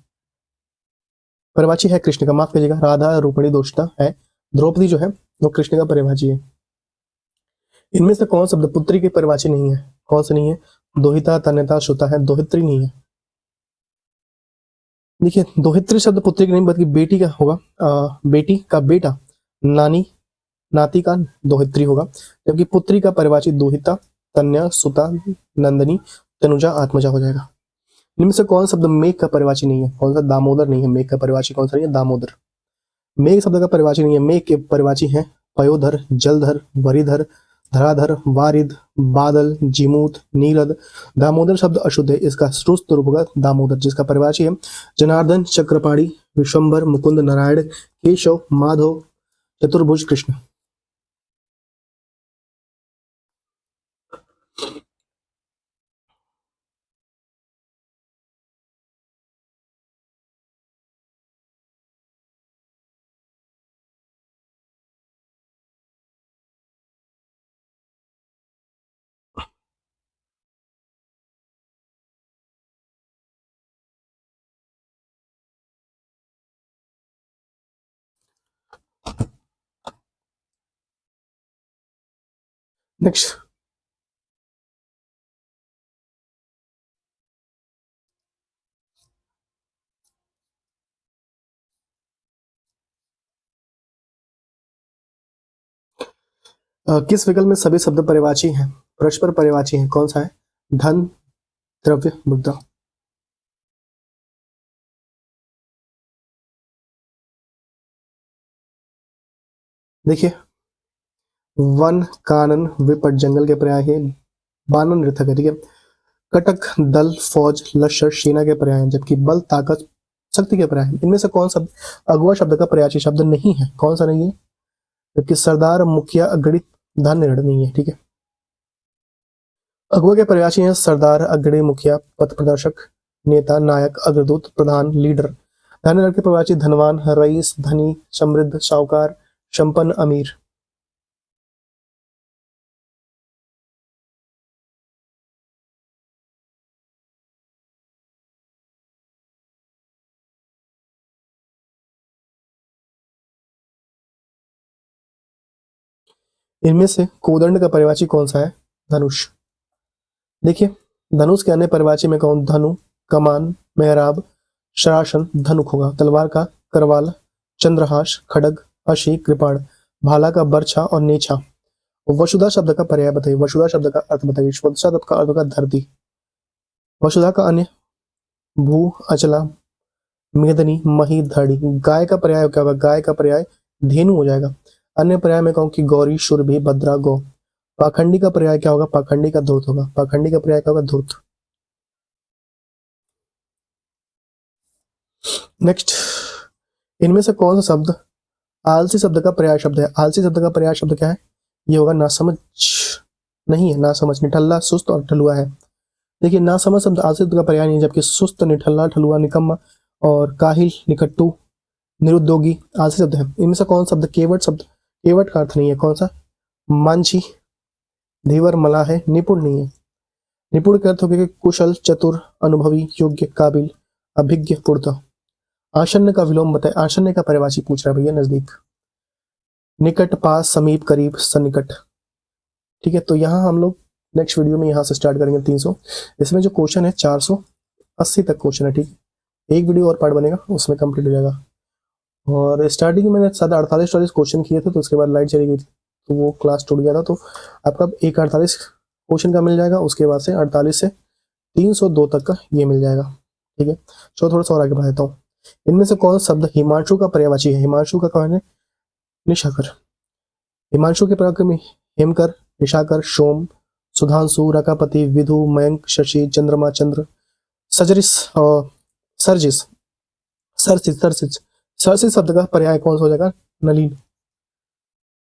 परिभाषी है कृष्ण का, माफ कीजिएगा, राधा, रुक्मणी, दोषता है। द्रौपदी जो है वो कृष्ण का परिभाषी है। इनमें से कौन शब्द पुत्री की परिभाषी नहीं है? कौन सा नहीं है? दोहिता, तन्यता, श्रुता है, दोहित्री नहीं है। देखिए दोहित्री शब्द पुत्री की नहीं बल्कि बेटी का होगा। बेटी का बेटा, नानी, नाती का दोहित्री होगा, जबकि पुत्री का परिभाषी दोहिता, तन्या, सुता, नंदनी, तनुजा, आत्मजा हो जाएगा। इनमें से कौन शब्द मेघ का परिभाषी नहीं है? कौन सा? दामोदर नहीं है। मेघ का परिभाषी कौन सा नहीं है? दामोदर। मेघ शब्द का परिभाषी नहीं है। मेघ के परिभाषी है पयोधर, जलधर, वरिधर, धराधर, वारिध, बादल, जिमूत, नीरद। दामोदर शब्द अशुद्ध है, इसका श्रुत रूप होगा दामोदर, जिसका परिभाषी है जनार्दन, चक्रपाणी, विश्वम्भर, मुकुंद, नारायण, केशव, माधव, चतुर्भुज, कृष्ण। नेक्स्ट। किस विकल्प में सभी शब्द परिवाची हैं? परस्पर परिवाची हैं, कौन सा है? धन, द्रव्य, मुद्रा। देखिए वन, कानन, विपट जंगल के पर्याय है। बानन ऋतक है, ठीक है। कटक, दल, फौज, लश्कर, सेना के पर्याय हैं, जबकि बल, ताकत, शक्ति के पर्याय हैं। इनमें से कौन सा अगुआ शब्द का पर्यायी शब्द नहीं है? कौन सा नहीं है? जबकि सरदार, मुखिया, अगड़ित, धान्य नहीं है, ठीक है। अगुआ के पर्यायी हैं सरदार, अग्रणी, मुखिया, पथ प्रदर्शक, नेता, नायक, अग्रदूत, प्रधान, लीडर। धान्य के पर्यायी धनवान, रईस, धनी, समृद्ध, साहूकार, संपन्न, अमीर। इनमें से कोदंड का परिवाची कौन सा है? धनुष। देखिए, धनुष के अन्य परिवाची में कौन? धनु, कमान, मेहराब, शरासन, धनुक होगा। तलवार का करवाल, चंद्रहास, खड़ग, अशी, कृपाण, भाला का बरछा और नेछा। वसुधा शब्द का पर्याय बताइए। वसुधा शब्द का अर्थ बताइए। वसुधा शब्द का अर्थ होगा धरती। वसुधा का अन्य भू, अचला, मेदनी, मही, धड़ी। गाय का पर्याय क्या होगा? गाय का पर्याय धेनु हो जाएगा। अन्य पर्याय में कहूं कि गौरी, शुरभि, भद्रा, गौ। पाखंडी का पर्याय क्या होगा? पाखंडी का धूर्त होगा। पाखंडी का पर्याय क्या होगा? धूर्त। नेक्स्ट, इनमें से कौन सा शब्द आलसी शब्द का पर्याय शब्द है? आलसी शब्द का पर्याय शब्द क्या है? ये होगा नासमझ। नहीं है, नासमझ। निठल्ला, सुस्त और ठलुआ है। देखिए, नासमझ शब्द आलसी शब्द का पर्याय नहीं है, जबकि सुस्त, निठल्ला, ठलुआ, निकम्मा और काहिल, निकट्टू, निरुद्योगी आलसी शब्द है। इनमें से कौन शब्द केवट शब्द? केवट का अर्थ नहीं है। कौन सा? मांझी, धीवर, मलाह है, निपुण नहीं है। निपुण का अर्थ हो गया कि कुशल, चतुर, अनुभवी, योग्य, काबिल, अभिज्ञ, पूर्त। आसन्न का विलोम बताए। आसन्न का परिभाषी पूछ रहा है भैया, नजदीक, निकट, पास, समीप, करीब, सन्निकट। ठीक है, तो यहाँ हम लोग नेक्स्ट वीडियो में यहाँ से स्टार्ट करेंगे 300। इसमें जो क्वेश्चन है 480 तक क्वेश्चन है। ठीक है, एक वीडियो और पार्ट बनेगा, उसमें कंप्लीट हो जाएगा। और स्टार्टिंग में मैंने साथ 48 क्वेश्चन किए थे, तो उसके बाद लाइट चली गई थी, तो वो क्लास टूट गया था। तो आपका एक 48 क्वेश्चन का मिल जाएगा, उसके बाद से 48 से 302 तक का ये मिल जाएगा। ठीक है, चलो थोड़ा सा और आगे बढ़ा देता हूँ। इनमें से कौन सा शब्द हिमांशु का पर्यायवाची है? हिमांशु का कौन है? निशाकर। हिमांशु के प्रयोग में हेमकर, निशाकर, सोम, सुधांशु, रकापति, विधु, मयंक, शशि, चंद्रमा, चंद्र, सजरिस और सर्जिस। सरसिस, सरसिस। सरसिस शब्द का पर्याय कौन सा हो जाएगा? नलिन।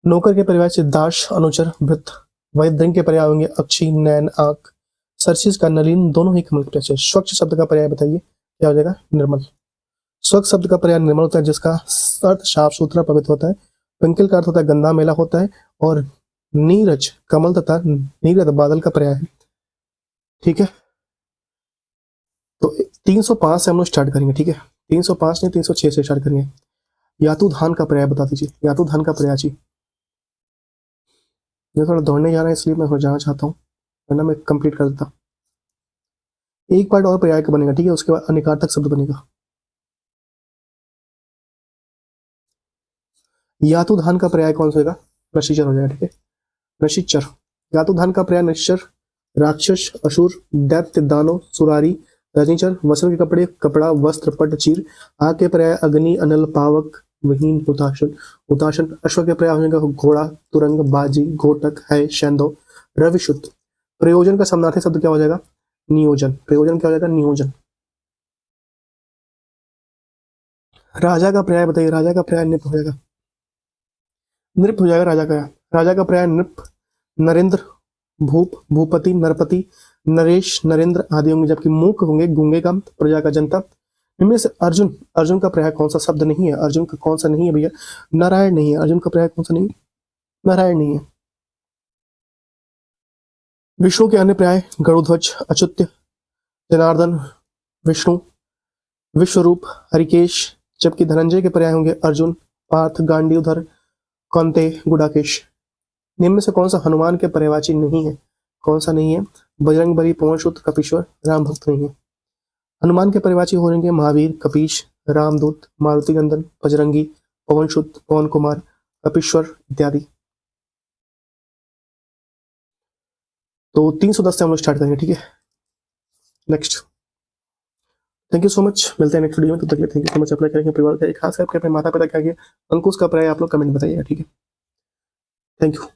नौकर के पर्याय से दास, अनुचर, भृत। वैद्यंग के पर्याय होंगे अक्षी, नैन, आंख। सरसिस का नलिन दोनों ही कमल के प्रत्यय। स्वच्छ शब्द का पर्याय बताइए, क्या हो जाएगा? निर्मल। स्वच्छ शब्द का पर्याय निर्मल होता है, जिसका अर्थ साफ सुथरा पवित्र होता है। पिंकिल का अर्थ होता है गंदा मेला होता है। और नीरज कमल तथा नीरद बादल का पर्याय है। ठीक है, तो 305 से हम लोग स्टार्ट करेंगे। ठीक है, 305 नहीं, 306 से स्टार्ट करेंगे। यातु धान का पर्याय बता दीजिए। यातु धान का पर्याय जी, मैं थोड़ा दौड़ने जा रहा है, इसलिए मैं जाना चाहता हूँ, वरना मैं कंप्लीट कर देता। एक पार्ट और पर्याय का बनेगा। ठीक है, उसके बाद अनिकार्थक शब्द बनेगा। यातु धान का पर्याय कौन सा होगा? नशीचर हो जाएगा। ठीक है, नशीचर। यातु धान का पर्याय नशीचर, राक्षस, असुर, दैत्य, दानव, सुरारी, रजनीचर। वस्त्र के कपड़े, कपड़ा, वस्त्र, पट, चीर। आग के पर्याय अग्नि, अनल, पावक, विहीन, हुताशन। हुताशन। अश्व के पर्याय होगा घोड़ा, तुरंग, बाजी, घोटक, है, शैंदव, रविशुद्ध। प्रयोजन का समानार्थी शब्द क्या हो जाएगा? नियोजन। प्रयोजन क्या हो जाएगा? नियोजन। राजा का पर्याय बताइए। राजा का पर्याय नृप हो जाएगा। नृप हो जाएगा राजा का। राजा का पर्याय नृप, नरेंद्र, भूप, भूपति, नरपति, नरेश, नरेंद्र आदि होंगे। जबकि मूक होंगे गूंगे का, प्रजा का, जनता। इनमें से अर्जुन, अर्जुन का पर्याय कौन सा शब्द नहीं है? अर्जुन का कौन सा नहीं है भैया? नारायण नहीं है। अर्जुन का पर्याय कौन सा नहीं? नारायण नहीं है। विष्णु के अन्य पर्याय गरुध्वज, अच्युत, जनार्दन, विष्णु, विश्वरूप, हरिकेश। जबकि धनंजय के पर्याय होंगे अर्जुन, पार्थ, गांडीवधर, कौंते, गुडाकेश। निम्न में से कौन सा हनुमान के पर्यायवाची नहीं है? कौन सा नहीं है? बजरंग बली, पवनसुत, कपीश्वर, राम भक्त नहीं है। हनुमान के पर्यायवाची होंगे महावीर, कपीश, रामदूत, मारुति नंदन, बजरंगी, पवनसुत, पवन कुमार, कपीश्वर इत्यादि। तो 310 से हम लोग स्टार्ट करेंगे। ठीक है, next. Thank you so much, मिलते हैं नेक्स्ट वीडियो में। तब तक के लिए thank you so much. Apply करेंगे परिवार का, खास करके अपने माता पिता के आगे अंकुश का पर्याय आप लोग कमेंट बताइएगा। ठीक है, थैंक यू।